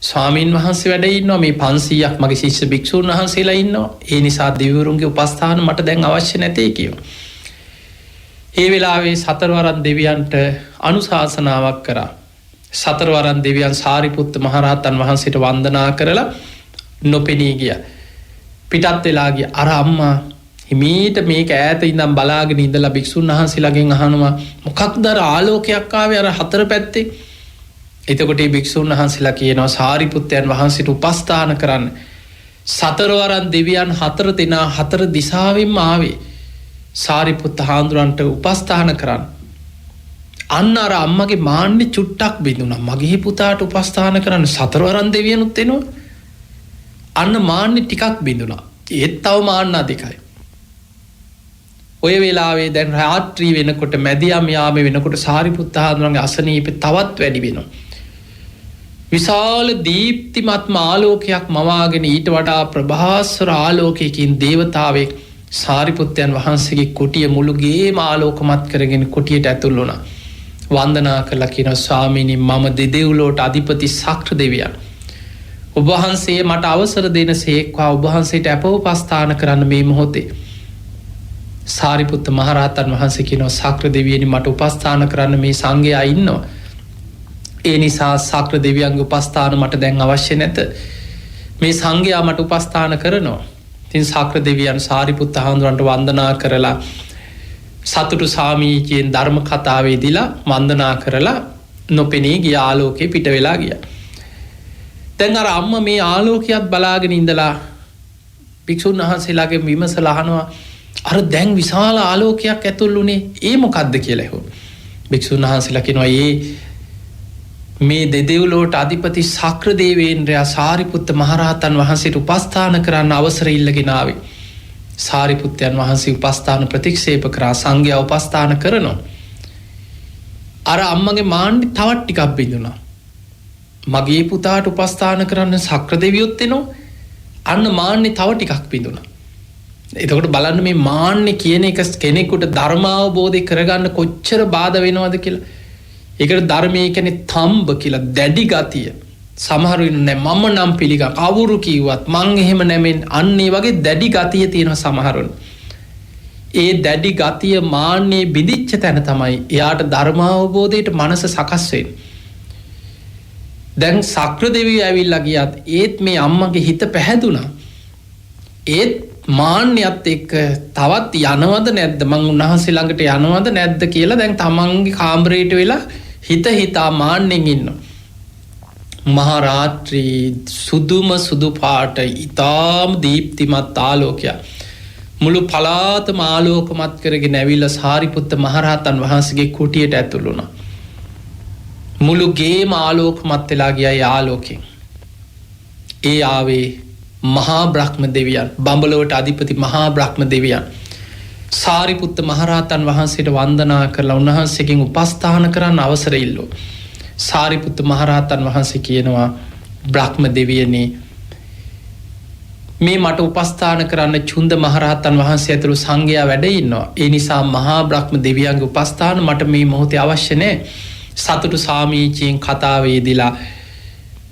ස්වාමීන් වහන්සේ වැඩ ඉන්නවා මේ 500ක් මගේ ශිෂ්‍ය භික්ෂූන් වහන්සේලා ඉන්නවා. ඒ නිසා දෙවිවරුන්ගේ උපස්ථාන මට දැන් අවශ්‍ය නැtei කියනවා. ඒ වෙලාවේ සතරවරන් දෙවියන්ට අනුශාසනාවක් කරා. සතරවරන් දෙවියන් සාරිපුත්ත මහරහතන් වහන්සේට වන්දනා කරලා නොපෙනී ගියා. පිටත් වෙලා ගියා. අර අම්මා හිමීට මේක ඈත ඉඳන් බලාගෙන ඉඳලා භික්ෂුන් වහන්සේලාගෙන් අහනවා මොකක්ද අර ආලෝකයක් ආවේ අර හතර පැත්තේ. එතකොට මේ භික්ෂුන් වහන්සේලා කියනවා සාරිපුත්තයන් වහන්සේට උපස්ථාන කරන්න. සතරවරන් දෙවියන් 4 දෙනා 4 දිසාවෙන්ම ආවේ සාරිපුත්ත හාමුදුරන්ට උපස්ථාන කරන්න. අන්න අර අම්මගේ මාන්නේ චුට්ටක් බිඳුණා. මගේ පුතාට උපස්ථාන කරන්න සතරවරන් දෙවියනුත් එනවා. අන්න මාන්නේ ටිකක් බිඳුණා. ඒත් තව මාන්න අධිකයි. ඔය වෙලාවේ දැන් රාත්‍රී වෙනකොට මැදියම් යාමේ වෙනකොට සාරිපුත්ත හාමුදුරන්ගේ අසනීපේ තවත් වැඩි වෙනවා. විශාල දීප්තිමත් ආලෝකයක් මවාගෙන ඊට වඩා ප්‍රභාස්වර ආලෝකයකින් දේවතාවෙක් සාරිපුත්තයන් වහන්සේගේ කුටිය මුළු ගේම ආලෝකමත් කරගෙන කුටියට ඇතුල් වුණා. වන්දනා කළා කියනවා ස්වාමීනි මම දෙදෙව්ලොවට අධිපති ශක්‍ර දෙවියන්. ඔබ වහන්සේ මට අවසර දෙන සේක්වා ඔබ වහන්සේට අපෝපස්ථාන කරන්න මේ මොහොතේ. සාරිපුත්ත මහරහතන් වහන්සේ කියනවා ශක්‍ර දෙවියනි මට උපස්ථාන කරන්න මේ සංඝයා ඉන්නවා. ඒ නිසා ශක්‍ර දෙවියන්ගේ උපස්ථාන මට දැන් අවශ්‍ය නැත. මේ සංඝයා මට උපස්ථාන කරනවා. ඉතින් ශක්‍ර දෙවියන් සාරිපුත්ත හාමුදුරන්ට වන්දනා කරලා සතුටු සාමීචයෙන් ධර්ම කතාවේදීලා වන්දනා කරලා නොපෙනී ගිය ආලෝකේ පිට වෙලා ගියා. දැන් අර අම්මා මේ ආලෝකයක් බලාගෙන ඉඳලා භික්ෂුන් වහන්සේලාගේ විමසලා අහනවා අර දැන් විශාල ආලෝකයක් ඇතුල් වුණේ ඒ මොකද්ද කියලා ඇහුවා. භික්ෂුන් වහන්සේලා කියනවා මේ දෙදෙව්ලොවට අධිපති ශක්‍ර දේවේන්ද්‍රයා සාරිපුත්ත මහරහතන් වහන්සේට උපස්ථාන කරන්න අවසර ඉල්ලගෙන ආවේ. සාරිපුත්තයන් වහන්සේ උපස්ථාන ප්‍රතික්ෂේප කරා සංඝයා උපස්ථාන කරනවා. අර අම්මගේ මාන්නේ තවත් ටිකක් බිඳුණා. මගේ පුතාට උපස්ථාන කරන්න ශක්‍ර දෙවියොත් එනවා. අන්න මාන්නේ තව ටිකක් බිඳුණා. එතකොට බලන්න මේ මාන්නේ කියන එක කෙනෙකුට ධර්මාවබෝධය කරගන්න කොච්චර බාධා වෙනවද කියලා. ඒකට ධර්මයේ කියන්නේ තම්බ කියලා දැඩි ගතිය. සමහර වෙන නෑ මම නම් පිළිගන්න කවුරු කිව්වත් මං එහෙම නැමෙන් අන්න ඒ වගේ දැඩි ගතිය තියෙන සමහරුන්. ඒ දැඩි ගතිය මාන්නේ බිඳිච්ච තැන තමයි එයාට ධර්මාවබෝධයට මනස සකස් වෙන්නේ. දැන් ශක්‍ර දෙවියෝ ඇවිල්ලා ගියත් ඒත් මේ අම්මගේ හිත පැහැදුනා. ඒත් මාන්නයත් එක්ක තවත් යනවද නැද්ද මං උන්වහන්සේ ළඟට යනවද නැද්ද කියලා දැන් තමන්ගේ කාමරයට වෙලා හිත හිතා මාන්නෙන් ඉන්නවා. මහා රාත්‍රී සුදුම සුදු පාට ඊටාම දීප්තිමත් ආලෝකයක් මුළු පළාතම ආලෝකමත් කරගෙන ඇවිල්ලා සාරිපුත්ත මහරහතන් වහන්සේගේ කුටියට ඇතුල් වුණා. මුළු ගේම ආලෝකමත් වෙලා ගියා ඒ ආලෝකයෙන්. ඒ ආවේ මහා බ්‍රහ්ම දෙවියන් බඹලොවට අධිපති මහා බ්‍රහ්ම දෙවියන් සාරිපුත්ත මහරහතන් වහන්සේට වන්දනා කරලා උන්වහන්සේගෙන් උපස්ථාන කරන්න අවසර ඉල්ලුවා. සාරිපුත්ත මහරහතන් වහන්සේ කියනවා බ්‍රහ්ම දෙවියනි මේ මට උපස්ථාන කරන්න චුන්ද මහරහතන් වහන්සේ ඇතුළු සංඝයා වැඩ ඉන්නවා. ඒ නිසා මහා බ්‍රහ්ම දෙවියන්ගේ උපස්ථාන මට මේ මොහොතේ අවශ්‍ය නැහැ. සතුටු සාමීචයෙන් කතාවේදීලා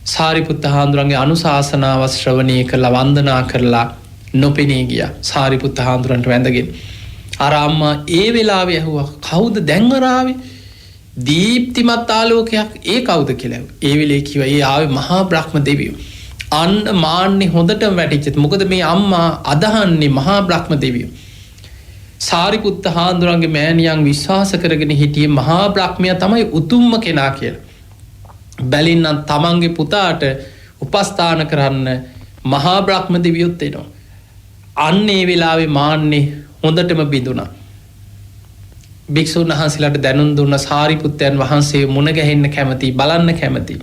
සාරිපුත්ත හාමුදුරන්ගේ අනුශාසනාව ශ්‍රවණය කරලා වන්දනා කරලා නොපෙනී ගියා. සාරිපුත්ත හාමුදුරන්ට වැඳගෙන අර අම්මා ඒ වෙලාවේ ඇහුවා කවුද දැන් ආවේ? දීප්තිමත් ආලෝකයක් ඒ කවුද කියලා. ඒ වෙලේ කිව්වා ඒ ආවේ මහා බ්‍රහ්ම දෙවියෝ. අන්න මාන්නේ හොඳටම වැටිච්චත් මොකද මේ අම්මා අදහන්නේ මහා බ්‍රහ්ම දෙවියෝ. සාරිපුත්ත හාමුදුරන්ගේ මෑණියන් විශ්වාස කරගෙන හිටියේ මහා බ්‍රහ්මයා තමයි උතුම්ම කෙනා කියලා. බැලින්නම් තමන්ගේ පුතාට උපස්ථාන කරන්න මහා බ්‍රහ්ම දෙවියොත් එනවා. අන්න ඒ වෙලාවේ මාන්නේ හොඳටම බිඳුණා. භික්ෂුන් වහන්සේලාට දැනුම් දුන්න සාරිපුත්තයන් වහන්සේ මුණ ගැහෙන්න කැමති, බලන්න කැමති.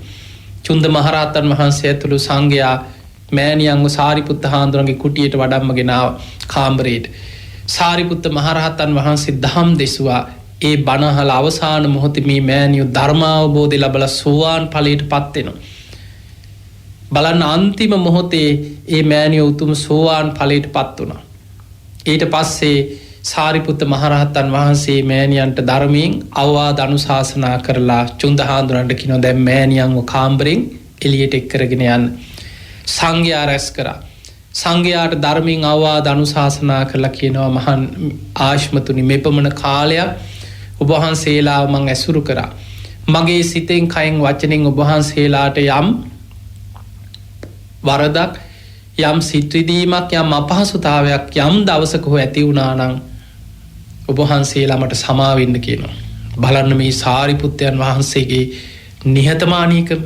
චුන්ද මහරහතන් වහන්සේ ඇතුළු සංඝයා මෑණියන්ව සාරිපුත්ත හාමුදුරන්ගේ කුටියට වඩම්මගෙන ආවා කාමරේට. සාරිපුත්ත මහරහතන් වහන්සේ දහම් දෙසුවා. ඒ බණ අහලා අවසාන මොහොතේ මේ මෑණියෝ ධර්මාවබෝධය ලැබලා සෝවාන් ඵලයට පත් වෙනවා. බලන්න අන්තිම මොහොතේ ඒ මෑණියෝ උතුම් සෝවාන් ඵලයට පත් වුණා. ඊට පස්සේ සාරිපුත්ත මහරහතන් වහන්සේ මෑණියන්ට ධර්මයෙන් අවවාද අනුශාසනා කරලා චුන්ද හාමුදුරන්ට කියනවා දැන් මෑණියන්ව කාමරෙන් එළියට එක් කරගෙන යන්න. සංඝයා රැස් කරා. සංඝයාට ධර්මයෙන් අවවාද අනුශාසනා කරලා කියනවා මහන් ආශ්මතුනි මෙපමණ කාලයක් ඔබ වහන්සේලාව මං ඇසුරු කරා. මගේ සිතෙන් කයෙන් වචනෙන් ඔබ වහන්සේලාට යම් වරදක් යම් සිත්විදීමක් යම් අපහසුතාවයක් යම් දවසක හෝ ඇති වුණා නම් ඔබ වහන්සේලා මට සමා වෙන්න කියනවා. බලන්න මේ සාරිපුත්තයන් වහන්සේගේ නිහතමානීකම.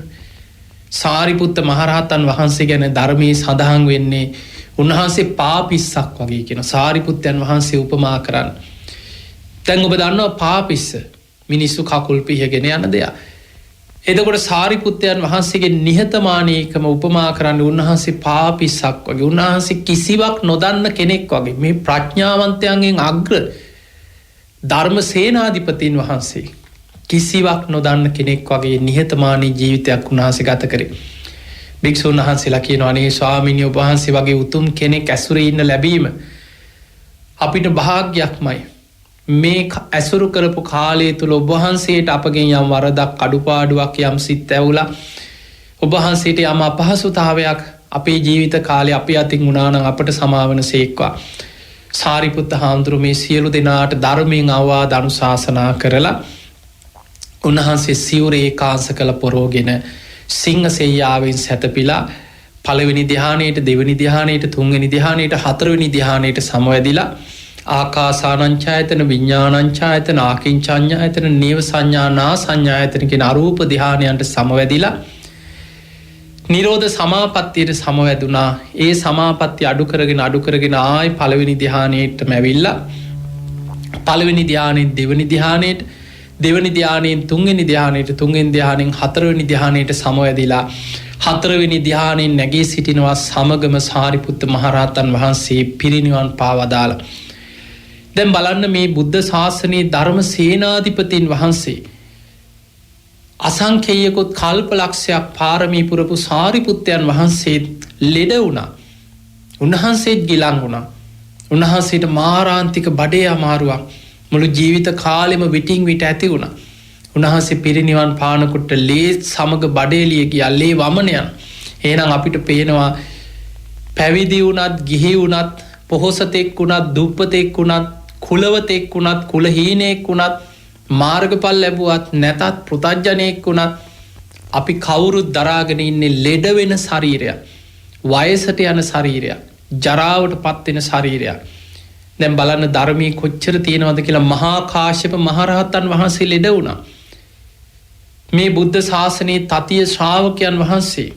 සාරිපුත්ත මහරහතන් වහන්සේ ගැන ධර්මයේ සඳහන් වෙන්නේ උන්වහන්සේ පාපිස්සක් වගේ කියන. සාරිපුත්තයන් වහන්සේ උපමා කරන්න. දැන් ඔබ දන්නවා පාපිස්ස මිනිස්සු කකුල් පිහගෙන යන දෙයක්. එතකොට සාරිපුත්තයන් වහන්සේගේ නිහතමානීකම උපමා කරන්න උන්වහන්සේ පාපිස්සක් වගේ. උන්වහන්සේ කිසිවක් නොදන්න කෙනෙක් වගේ. මේ ප්‍රඥාවන්තයන්ගෙන් අග්‍ර ධර්ම සේනාධිපතින් වහන්සේ කිසිවක් නොදන්න කෙනෙක් වගේ නිහතමානී ජීවිතයක් උන්වහන්සේ ගත කරේ. භික්ෂුන් වහන්සේලා කියනවා අනේ ස්වාමීනි ඔබ වහන්සේ වගේ උතුම් කෙනෙක් ඇසුරේ ඉන්න ලැබීම අපිට භාග්‍යයක්මයි. මේ ඇසුරු කරපු කාලය තුළ ඔබ වහන්සේට අපගෙන් යම් වරදක් අඩුපාඩුවක් යම් සිත් ඇවුලා ඔබ වහන්සේට යම් අපහසුතාවයක් අපේ ජීවිත කාලේ අපි අතින් වුණා නම් අපට සමාවන සේක්වා. සාරිපුත්ත හාමුදුරුවෝ මේ සියලු දෙනාට ධර්මයෙන් අවවාද අනුශාසනා කරලා උන්වහන්සේ සිවුරේ ඒකාංශ කළ පොරෝගෙන සිංහ සෙයියාවෙන් සැතපීලා පළවෙනි ධ්‍යානයට දෙවෙනි ධ්‍යානයට තුන්වෙනි ධ්‍යානයට හතරවෙනි ධ්‍යානයට සමවැදිලා ආකාසානංචායතන විඤ්ඤාණංචායතන ආකින්චඤ්ඤායතන නේව සංඥා නා සංඥායතන කියන අරූප ධ්‍යානයන්ට සමවැදිලා නිරෝධ සමාපත්තියට සමවැදුනා. ඒ සමාපත්තිය අඩු කරගෙන ආයි පළවෙනි ධ්‍යානයටම ඇවිල්ලා පළවෙනි ධ්‍යානයෙන් දෙවෙනි ධ්‍යානයට දෙවනි ධ්‍යානයෙන් තුන්වෙනි ධ්‍යානයට තුන්වෙනි ධ්‍යානයෙන් හතරවෙනි ධ්‍යානයට සමවැදිලා හතරවෙනි ධ්‍යානයෙන් නැගී සිටිනවා සමගම සාරිපුත්ත මහරහතන් වහන්සේ පිරිනිවන් පාවදාලා. දැන් බලන්න මේ බුද්ධ ශාසනයේ ධර්ම සේනාධිපතින් වහන්සේ අසංඛේයකොත් කල්පලක්ෂයක් පාරමී පුරපු සාරිපුත්තයන් වහන්සේ ලෙඩ වුණා. උන්වහන්සේත් ගිලන් වුණා. උන්වහන්සේට මාරාන්තික බඩේ අමාරුවක් මුළු ජීවිත කාලෙම විටින් විට ඇති වුණා. උන්වහන්සේ පිරිනිවන් පානකොට ලේ සමග බඩේලිය ගියා ලේ වමන යන. එහෙනම් අපිට පේනවා පැවිදි වුණත් ගිහි වුණත් පොහොසතෙක් වුණත් දුප්පතෙක් වුණත් කුලවතෙක් වුණත් කුලහීනෙක් වුණත් මාර්ගඵල ලැබුවත් නැතත් පෘතජ්ජනෙක් වුණත් අපි කවුරුත් දරාගෙන ඉන්නේ ලෙඩ වෙන ශරීරයක්, වයසට යන ශරීරයක්, ජරාවට පත් වෙන ශරීරයක්. දැන් බලන්න ධර්මයේ කොච්චර තියෙනවද කියලා. මහා කාශ්‍යප මහරහතන් වහන්සේ ලෙඩ වුණා. මේ බුද්ධ ශාසනයේ තතිය ශ්‍රාවකයන් වහන්සේ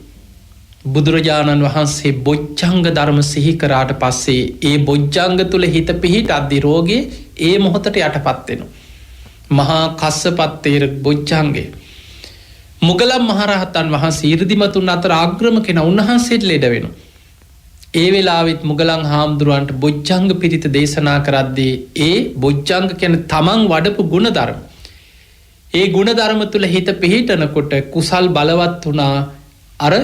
බුදුරජාණන් වහන්සේ බොජ්ජංග ධර්ම සිහි කරාට පස්සේ ඒ බොජ්ජංග තුල හිත පිහිටද්දී රෝගේ ඒ මොහොතට යටපත් වෙනවා. මහා කස්සපත්තේර බොජ්ජංගේ මුගලන් මහරහතන් වහන්සේ 이르දිමතුන් අතර අග්‍රම කෙනා. උන්වහන්සේට ලෙඩ වෙනවා. ඒ වෙලාවෙත් මුගලන් හාමුදුරුවන්ට බොජ්ජංග පිරිත දේශනා කරද්දී ඒ බොජ්ජංග කියන්නේ තමන් වඩපු ගුණධර්ම. ඒ ගුණධර්ම තුල හිත පිහිටනකොට කුසල් බලවත් වුණා. අර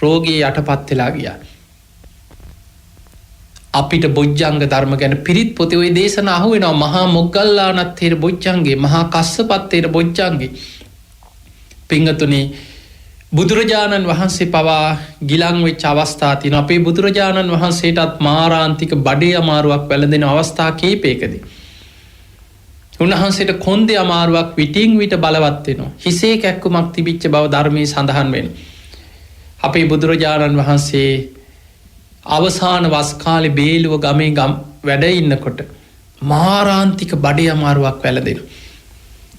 රෝගී යටපත් වෙලා ගියා. අපිට බොජ්ජංග ධර්ම ගැන පිරිත් පොතේ ওই දේශනා අහුවෙනවා. මහා මොග්ගල්ලානත්තේර බොජ්ජංගේ, මහා කස්සපත්තේර බොජ්ජංගේ. පිංගතුනි බුදුරජාණන් වහන්සේ පවා ගිලන් වෙච්ච අවස්ථා තියෙනවා. අපේ බුදුරජාණන් වහන්සේටත් මාරාන්තික බඩේ අමාරුවක් වැළඳෙන අවස්ථා කීපයකදී උන්වහන්සේට කොන්දේ අමාරුවක් විටින් විට බලවත් වෙනවා. හිසේ කැක්කුමක් තිබිච්ච බව ධර්මයේ සඳහන් වෙනවා. අපේ බුදුරජාණන් වහන්සේ අවසාන වස් කාලේ බේලුව ගමේ වැඩ ඉන්නකොට මාරාන්තික බඩේ අමාරුවක් වැළඳෙනවා.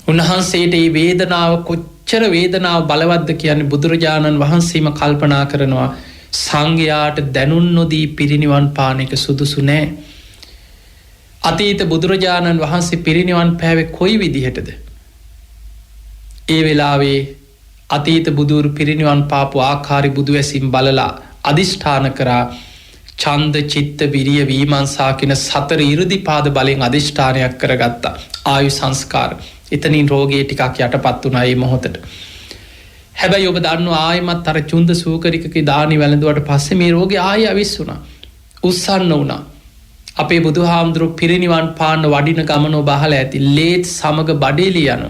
උන්වහන්සේට මේ වේදනාව කොච්චර වේදනාව බලවත්ද කියන්නේ බුදුරජාණන් වහන්සේම කල්පනා කරනවා. සංඝයාට දැනුම් නොදී පිරිනිවන් පාන එක සුදුසු නෑ. අතීත බුදුරජාණන් වහන්සේ පිරිනිවන් පෑවේ කොයි විදිහටද? ඒ වෙලාවේ අතීත බුදුරු පිරිනිවන් පාපු ආකාරي බුදු ඇසින් බලලා අදිෂ්ඨාන කරා ඡන්ද චිත්ත විරිය විමර්ශා කියන සතර 이르දිපාද බලෙන් අදිෂ්ඨානයක් කරගත්තා. ආයු සංස්කාර. එතනින් රෝගී ටිකක් යටපත් වුණා මේ මොහොතට. හැබැයි ඔබ දන්නවා ආයෙමත් අර චුන්ද සූකරිකගේ දානි වැළඳුවට පස්සේ මේ රෝගේ ආයෙ අවිස්සුණා. උස්සන්න වුණා. අපේ බුදුහාමුදුරු පිරිනිවන් පාන්න වඩින ගමන ඔබ අහලා ඇති. ලේත් සමග බඩේලිය යන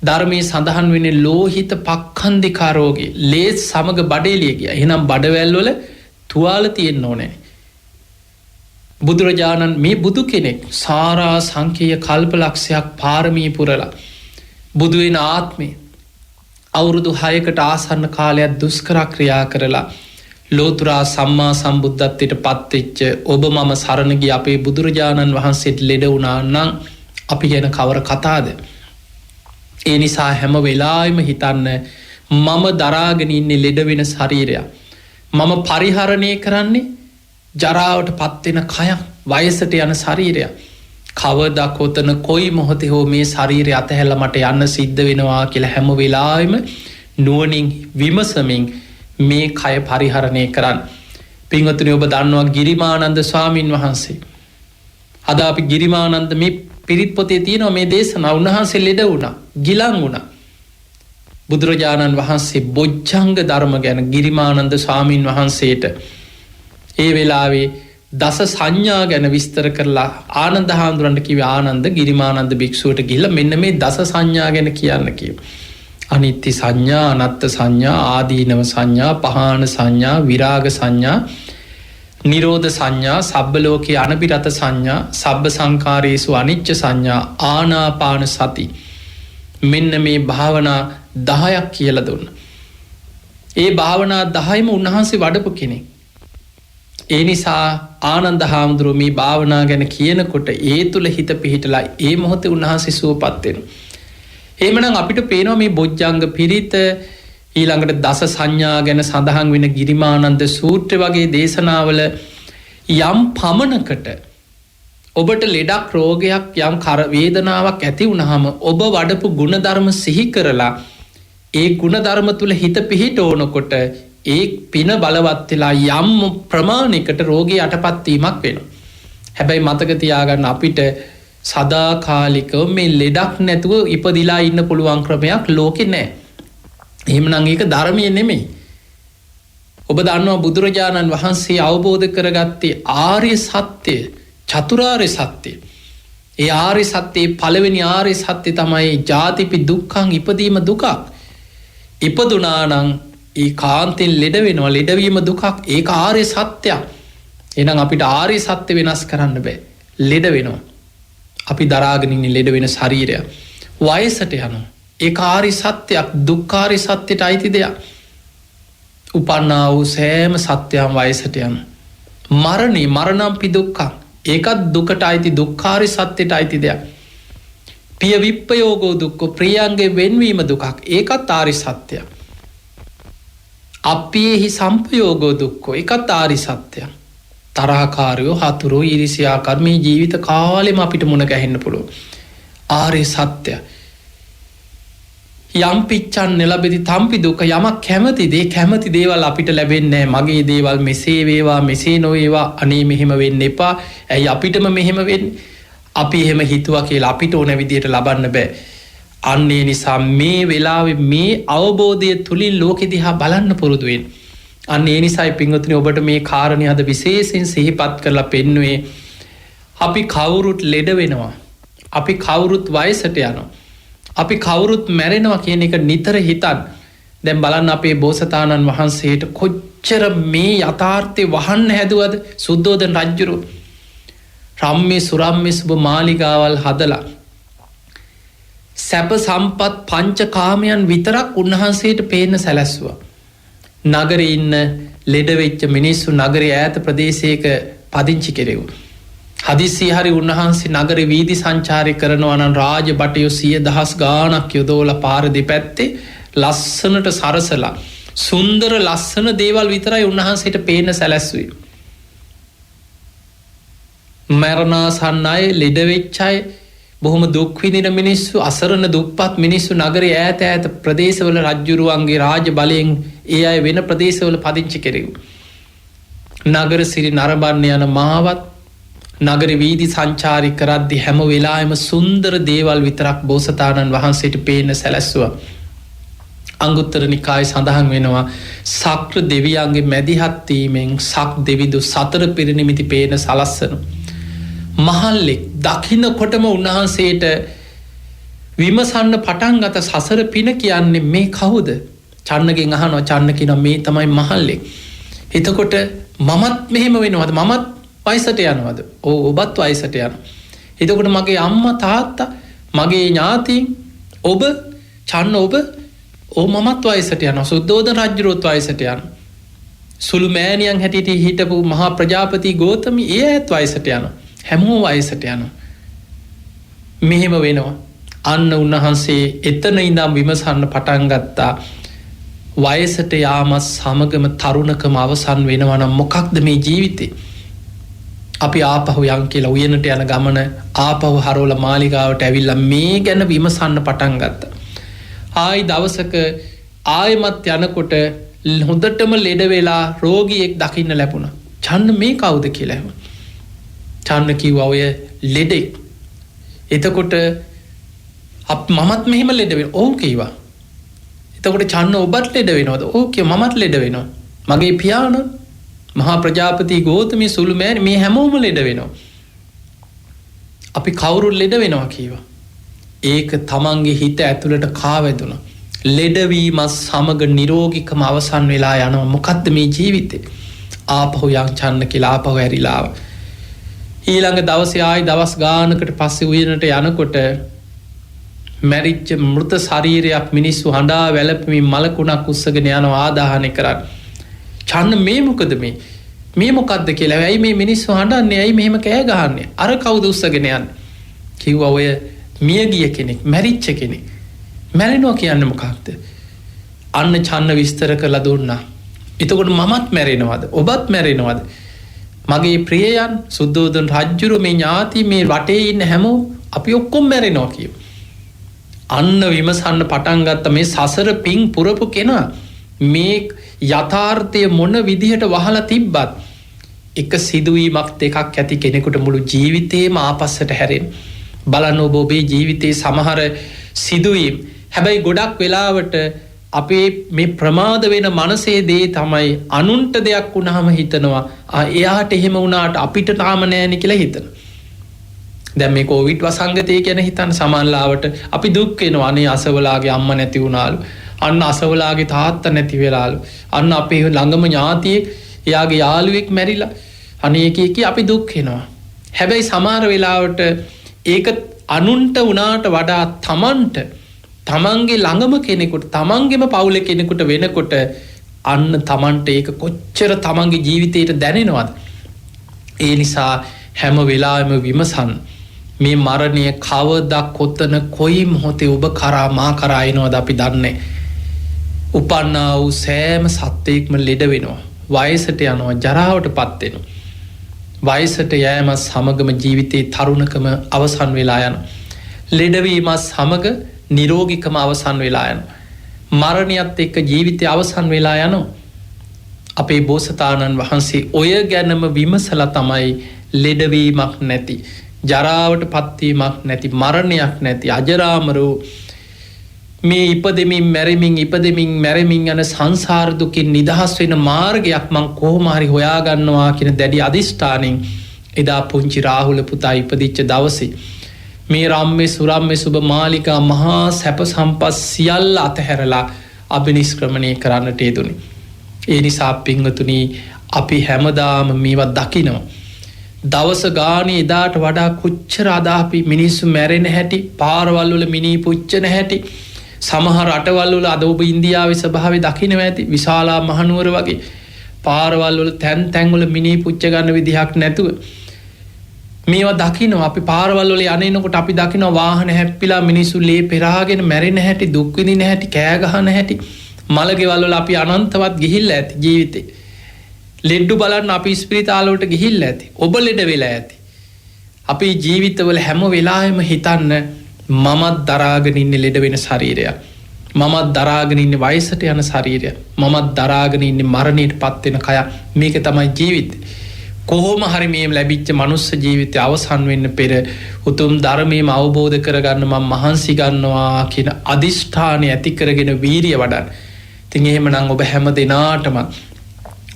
ධර්මයේ සඳහන් වෙන්නේ ලෝහිත පක්ඛන්දිකා රෝගේ. ලේත් සමග බඩේලිය ගියා. එහෙනම් බඩවැල් වල තුවාල තියෙන්න ඕනේ. බුදුරජාණන් මේ බුදු කෙනෙක් සාරා සංකේය කල්පලක්ෂයක් පාරමී පුරලා බුදු වෙන ආත්මේ අවුරුදු 6කට ආසන්න කාලයක් දුෂ්කර ක්‍රියා කරලා ලෝතුරා සම්මා සම්බුද්ධත්වයට පත්වෙච්ච ඔබ මම සරණ ගිය අපේ බුදුරජාණන් වහන්සේට ලෙඩ වුණා නම් අපි ගැන කවර කතාද? ඒ නිසා හැම වෙලාවෙම හිතන්න මම දරාගෙන ඉන්නේ ලෙඩ වෙන ශරීරයක්. මම පරිහරණය කරන්නේ ජරාවට පත්වෙන කයක්, වයසට යන ශරීරයක්. කවදා කොතන කොයි මොහොතේ හෝ මේ ශරීරය අතහැරලා මට යන්න සිද්ධ වෙනවා කියලා හැම වෙලාවෙම නුවණින් විමසමින් මේ කය පරිහරණය කරන්න. පින්වතුනි ඔබ දන්නවා ගිරිමානන්ද ස්වාමින් වහන්සේ. අද අපි ගිරිමානන්ද මේ පිරිත් පොතේ තියෙනවා මේ දේශනාව. උන්වහන්සේ ලෙඩ වුණා, ගිලන් වුණා. බුදුරජාණන් වහන්සේ බොජ්ජංග ධර්ම ගැන ගිරිමානන්ද ස්වාමින් වහන්සේට ඒ වෙලාවේ දස සංඥා ගැන විස්තර කරලා ආනන්ද හාමුදුරන්ට කිව්වේ ආනන්ද ගිරිමානන්ද භික්ෂුවට ගිහිල්ලා මෙන්න මේ දස සංඥා ගැන කියන්න කිව්වා. අනිත්‍ය සංඥා, අනත්ත් සංඥා, ආදීනව සංඥා, පහාන සංඥා, විරාග සංඥා, නිරෝධ සංඥා, සබ්බ ලෝකේ අනබිරත සංඥා, සබ්බ සංකාරේසු අනිච්ච සංඥා, ආනාපාන සති. මෙන්න මේ භාවනා 10ක් කියලා දුන්නා. ඒ භාවනා 10ම උන්වහන්සේ වඩපු කෙනෙක්. ඒ නිසා ආනන්ද හාමුදුරුවෝ මේ භාවනා ගැන කියනකොට ඒ තුල හිත පිහිටලා ඒ මොහොතේ උන්වහන්සේ සුවපත් වෙනවා. එහෙමනම් අපිට පේනවා මේ බොජ්ජංග පිරිත ඊළඟට දස සංඥා ගැන සඳහන් වෙන ගිරිමානන්ද සූත්‍ර වගේ දේශනාවල යම් පමණකට ඔබට ලෙඩක් රෝගයක් යම් කර වේදනාවක් ඇති වුනහම ඔබ වඩපු ගුණධර්ම සිහි කරලා ඒ ගුණධර්ම තුල හිත පිහිටවනකොට ඒ පින බලවත් වෙලා යම් ප්‍රමාණයකට රෝගී යටපත් වීමක් වෙනවා. හැබැයි මතක තියාගන්න අපිට සදාකාලිකව මේ ලෙඩක් නැතුව ඉපදිලා ඉන්න පුළුවන් ක්‍රමයක් ලෝකේ නැහැ. එහෙමනම් ඒක ධර්මයේ නෙමෙයි. ඔබ දන්නවා බුදුරජාණන් වහන්සේ අවබෝධ කරගත්තේ ආර්ය සත්‍ය, චතුරාර්ය සත්‍ය. ඒ ආර්ය සත්‍යයේ පළවෙනි ආර්ය සත්‍ය තමයි ජාතිපි දුක්ඛං, ඉපදීම දුකක්. ඉපදුනා නම් ඒ කාන්තෙන් ලෙඩ වෙනවා, ලෙඩවීම දුකක්. ඒක ආර්ය සත්‍යයක්. එහෙනම් අපිට ආර්ය සත්‍ය වෙනස් කරන්න බෑ. ලෙඩ වෙනවා. අපි දරාගෙන ඉන්නේ ලෙඩ වෙන ශරීරය. වයසට යනවා. ඒක ආර්ය සත්‍යයක්, දුක්ඛාර්ය සත්‍යයට අයිති දෙයක්. උපන්නා වූ සෑම සත්‍යයන් වයසට යනවා. මරණේ මරණම්පි දුක්ඛං. ඒකත් දුකට අයිති, දුක්ඛාර්ය සත්‍යයට අයිති දෙයක්. පිය විප්පයෝගෝ දුක්ඛ, ප්‍රියංගේ වෙන්වීම දුකක්. ඒකත් ආර්ය සත්‍යයක්. අප්පියෙහි සම්පයෝගෝ දුක්ඛ, ඒකත් ආර්ය සත්‍යයක්. තරහකාරයෝ, හතුරෝ, ඊර්ෂ්‍යාකාර මේ ජීවිත කාලෙම අපිට මුණ ගැහෙන්න පුළුවන්. ආර්ය සත්‍ය. යම් පිච්ඡන් නෙලබෙති තම්පි දුක. යමක් කැමති දේ, කැමති දේවල් අපිට ලැබෙන්නේ නැහැ. මගේ දේවල් මෙසේ වේවා, මෙසේ නොවේවා, අනේ මෙහෙම වෙන්න එපා. ඇයි අපිටම මෙහෙම වෙන්නේ? අපි එහෙම හිතුවා කියලා අපිට ඕන විදියට ලබන්න බෑ. අන්න ඒ නිසා මේ වෙලාවේ මේ අවබෝධය තුලින් ලෝකෙ දිහා බලන්න පුරුදු වෙන්න. අන්න ඒ නිසායි පින්වතුනි ඔබට මේ කාරණේ අද විශේෂයෙන් සිහිපත් කරලා පෙන්වුවේ. අපි කවුරුත් ලෙඩ වෙනවා. අපි කවුරුත් වයසට යනවා. අපි කවුරුත් මැරෙනවා කියන එක නිතර හිතන්න. දැන් බලන්න අපේ බෝසතාණන් වහන්සේට කොච්චර මේ යථාර්ථය වහන්න හැදුවද සුද්ධෝදන රජුරෝ. රම්මේ සුරම්මේ සුබ මාලිගාවල් හදලා සැප සම්පත් පංචකාමයන් විතරක් උන්වහන්සේට පේන්න සැලැස්සුවා. නගරේ ඉන්න ලෙඩ වෙච්ච මිනිස්සු නගරේ ඈත ප්‍රදේශයක පදිංචි කෙරෙව්වා. හදිස්සියේ හරි උන්වහන්සේ නගරේ වීදි සංචාරය කරනවා නම් රාජ බටයෝ 100,000 ගාණක් යොදවලා පාර දෙපැත්තේ ලස්සනට සරසලා සුන්දර ලස්සන දේවල් විතරයි උන්වහන්සේට පේන්න සැලැස්සුවේ. මරණාසන්න අය, ලෙඩ වෙච්ච අය, බොහොම දුක් විඳින මිනිස්සු, අසරණ දුප්පත් මිනිස්සු නගරේ ඈත ඈත ප්‍රදේශවල රජ්ජුරුවන්ගේ රාජ බලයෙන් ඒ අය වෙන ප්‍රදේශවල පදිංචි කෙරෙව්වා. නගර සිරි නරඹන්න යන මාවත් නගර වීදි සංචාරි කරද්දි හැම වෙලාවෙම සුන්දර දේවල් විතරක් බෝසතාණන් වහන්සේට පේන්න සැලැස්සුවා. අංගුත්තර නිකායේ සඳහන් වෙනවා සක්‍ර දෙවියන්ගේ මැදිහත් වීමෙන් සක් දෙවිදු සතර පිරිනිමිති පේන සලස්සන. මහල්ලෙක් දකින්නකොටම උන්වහන්සේට විමසන්න පටන් ගත සසර පින කියන්නේ මේ කවුද? චන්නගෙන් අහනවා. චන්න කියනවා මේ තමයි මහල්ලෙක්. එතකොට මමත් මෙහෙම වෙනවද? මමත් වයසට යනවද? ඔබත් වයසට යනවා. එතකොට මගේ අම්මා තාත්තා, මගේ ඥාතීන්, ඔබ චන්න ඔබ මමත් වයසට යනවා. සුද්ධෝදන රජුරුවත් වයසට යනවා. සුළු මෑණියන් හැටියට හිටපු මහා ප්‍රජාපති ගෝතමී ඒ ඇත් වයසට යනවා. හැමෝම වයසට යනවා. මෙහෙම වෙනවා. අන්න උන්වහන්සේ එතන ඉඳන් විමසන්න පටන් ගත්තා. වයසට යාමත් සමගම තරුණකම අවසන් වෙනවා නම් මොකක්ද මේ ජීවිතේ? අපි ආපහු යන් කියලා උයනට යන ගමන ආපහු හරවලා මාලිගාවට ඇවිල්ලා මේ ගැන විමසන්න පටන් ගත්තා. ආයි දවසක ආයමත් යනකොට හොඳටම ලෙඩ වෙලා රෝගියෙක් දකින්න ලැබුණා. චන්න මේ කවුද කියලා ඇහුවා. චන්න කිව්වා ඔය ලෙඩෙක්. එතකොට මමත් මෙහෙම ලෙඩ වෙනවා. ඔව් කිව්වා. එතකොට චන්න ඔබත් ලෙඩ වෙනවද? ඔව් කිව්වා මමත් ලෙඩ වෙනවා. මගේ පියාණන් මහා ප්‍රජාපති ගෝතමී සුළු මෑණි මේ හැමෝම ලෙඩ වෙනවා. අපි කවුරුත් ලෙඩ වෙනවා කිව්වා. ඒක තමන්ගේ හිත ඇතුළට කාවැදුණා. ලෙඩවීමත් සමග නිරෝගිකම අවසන් වෙලා යනවා. මොකද්ද මේ ජීවිතේ? ආපහු යන් චන්න කියලා ආපහු ඇරිලා ආවා. ඊළඟ දවසේ ආයි දවස් ගානකට පස්සේ උයනට යනකොට මැරිච්ච මෘත ශරීරයක් මිනිස්සු හඬා වැළපෙමින් මලකුණක් උස්සගෙන යනවා ආදාහනය කරන්න. චන්න මේ මොකද මේ මොකද්ද කියලා. ඇයි මේ මිනිස්සු හඬන්නේ? ඇයි මෙහෙම කෑ ගහන්නේ? අර කවුද උස්සගෙන යන්නේ? කිව්වා ඔය මියගිය කෙනෙක්, මැරිච්ච කෙනෙක්. මැරෙනවා කියන්නේ මොකක්ද? අන්න චන්න විස්තර කරලා දුන්නා. එතකොට මමත් මැරෙනවද? ඔබත් මැරෙනවද? මගේ ප්‍රියයන් සුද්ධෝදන රජුරු මේ ඥාති මේ වටේ ඉන්න හැමෝ අපි ඔක්කොම මැරෙනවා කියමු. අන්න විමසන්න පටන් ගත්ත මේ සසර පිං පුරපු කෙනා මේ යථාර්ථය මොන විදිහට වහලා තිබ්බත් එක සිදුවීමක් දෙකක් ඇති කෙනෙකුට මුළු ජීවිතේම ආපස්සට හැරෙන. බලන්න ඔබේ ජීවිතයේ සමහර සිදුවීම් හැබැයි ගොඩක් වෙලාවට අපේ මේ ප්‍රමාද වෙන මනසේ දේ තමයි අනුන්ට දෙයක් වුණාම හිතනවා එයාට එහෙම වුණාට අපිට තාම නෑනේ කියලා හිතනවා. දැන් මේ කොවිඩ් වසංගතය ගැන හිතන්න සමහරවිට අපි දුක් වෙනවා. අනේ අසවලාගේ අම්මා නැති වුණාලු. අන්න අසවලාගේ තාත්තා නැති වෙලාලු. අන්න අපේ ළඟම ඥාතියෙක් එයාගේ යාළුවෙක් මැරිලා. අනේ කී අපි දුක් වෙනවා. හැබැයි සමහර වෙලාවට ඒක අනුන්ට වුණාට වඩා තමන්ගේ ළඟම කෙනෙකුට තමන්ගේම පවුලේ කෙනෙකුට වෙනකොට අන්න තමන්ට ඒක කොච්චර තමන්ගේ ජීවිතයට දැනෙනවද? ඒ නිසා හැම වෙලාවෙම විමසන් මේ මරණය කවදා කොතන කොයි මොහොතේ ඔබ කරා මා කරා එනවද අපි දන්නේ. උපන්නා වූ සෑම සත්වයක්ම ලෙඩ වෙනවා. වයසට යනවා. ජරාවටපත් වෙනවා. වයසට යෑම සමගම ජීවිතේ තරුණකම අවසන් වෙලා යනවා. ලෙඩවීමත් සමග නිරෝගිකම අවසන් වෙලා යනවා. මරණයත් එක්ක ජීවිතය අවසන් වෙලා යනවා. අපේ බෝසතාණන් වහන්සේ ඔය ගැනම විමසලා තමයි ලෙඩවීමක් නැති, ජරාවට පත්වීමක් නැති, මරණයක් නැති අජරාමර මේ ඉපදෙමින් මැරෙමින් යන සංසාර දුකින් නිදහස් වෙන මාර්ගයක් මං කොහොම හරි හොයාගන්නවා කියන දැඩි අදිෂ්ඨානෙන් එදා පුංචි රාහුල පුතා ඉපදිච්ච දවසේ මේ රම්මේ සුරම්මේ සුබ මාලිකා මහා සැප සම්පත් සියල්ල අතහැරලා අභිනිෂ්ක්‍රමණය කරන්නට යෙදුනේ. ඒ නිසා පින්වතුනි අපි හැමදාම මේවා දකිනවා. දවස ගානේ එදාට වඩා කොච්චර අද අපි මිනිස්සු මැරෙන හැටි, පාරවල් වල මිනී පුච්චන හැටි, සමහර රටවල් වල අද ඔබ ඉන්දියාවේ ස්වභාවය දකිනවා ඇති. විශාලා මහනුවර වගේ පාරවල් වල තැන් වල මිනී පුච්ච ගන්න විදිහක් නැතුව මේවා දකිනවා. අපි පාරවල් වල යන්නේනකොට අපි දකිනවා වාහන හැප්පිලා මිනිස්සු ලේ පෙරාගෙන මැරෙන හැටි, දුක් විඳින හැටි, කෑ ගහන හැටි. මලගෙවල් වල අපි අනන්තවත් ගිහිල්ලා ඇති ජීවිතේ. ලෙඩ්ඩු බලන්න අපි ස්පිරිතාල වලට ගිහිල්ලා ඇති. ඔබ ලෙඩ වෙලා ඇති. අපේ ජීවිතවල හැම වෙලාවෙම හිතන්න මමත් දරාගෙන ඉන්නේ ලෙඩ වෙන ශරීරයක්. මමත් දරාගෙන ඉන්නේ වයසට යන ශරීරයක්. මමත් දරාගෙන ඉන්නේ මරණයට පත්වෙන කයක්. මේක තමයි ජීවිතේ. කොහොම හරි මේ ලැබිච්ච මනුස්ස ජීවිතය අවසන් වෙන්න පෙර උතුම් ධර්මයම අවබෝධ කරගන්න මම මහන්සි ගන්නවා කියන අදිෂ්ඨානය ඇති කරගෙන වීරිය වඩන්න. ඉතින් එහෙමනම් ඔබ හැම දිනාටම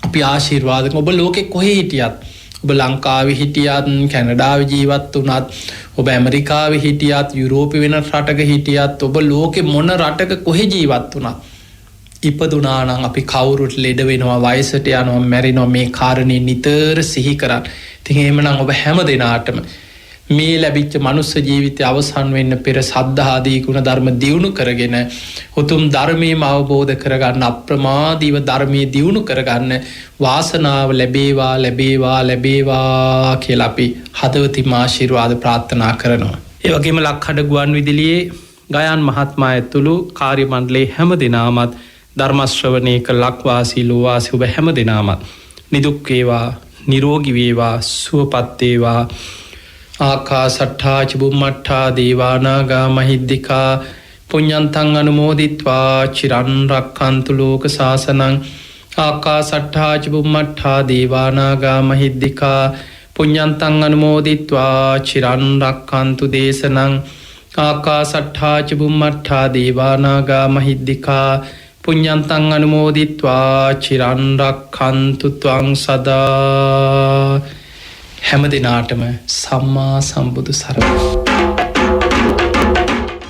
අපි ආශිර්වාද කරමු. ඔබ ලෝකෙ කොහේ හිටියත්, ඔබ ලංකාවේ හිටියත්, කැනඩාවේ ජීවත් වුණත්, ඔබ ඇමරිකාවේ හිටියත්, යුරෝපේ වෙන රටක හිටියත්, ඔබ ලෝකෙ මොන රටක කොහේ ජීවත් වුණත් ඉපදුනා නම් අපි කවුරුත් ලෙඩ වෙනවා, වයසට යනවා, මැරෙනවා. මේ කාරණේ නිතර සිහි කරන්න. ඉතින් එහෙමනම් ඔබ හැම දිනාටම මේ ලැබිච්ච මනුස්ස ජීවිතය අවසන් වෙන්න පෙර සද්ධාදී ගුණ ධර්ම දියුණු කරගෙන උතුම් ධර්මයේම අවබෝධ කරගන්න, අප්‍රමාදීව ධර්මයේ දියුණු කරගන්න වාසනාව ලැබේවා ලැබේවා ලැබේවා කියලා අපි හදවතින් ආශිර්වාද ප්‍රාර්ථනා කරනවා. ඒ වගේම ලක්හඬ ගුවන් විදුලියේ ගයාන් මහත්මයා ඇතුළු කාර්ය මණ්ඩලයේ හැම දිනාමත් ධර්ම ශ්‍රවණය කළ ලක්වාසී ලෝවාසී ඔබ හැම දිනාමත් නිදුක් වේවා, නිරෝගී වේවා, සුවපත් වේවා. ආකාසට්ඨා ච බුම්මට්ඨා දේවා නාග මහිද්దికා පුඤ්ඤන්තං අනුමෝදිත්වා චිරන් රක්ඛන්තු ලෝක සාසනං. ආකාසට්ඨා ච බුම්මට්ඨා දේවා නාග මහිද්దికා පුඤ්ඤන්තං අනුමෝදිත්වා චිරන් රක්ඛන්තු දේශනං. ආකාසට්ඨා ච බුම්මට්ඨා දේවා නාග මහිද්దికා පුඤ්ඤන්තං අනුමෝදිත්වා චිරන් රක්ඛන්තු ත්වං සදා. හැම දිනාටම සම්මා සම්බුදු සරණයි.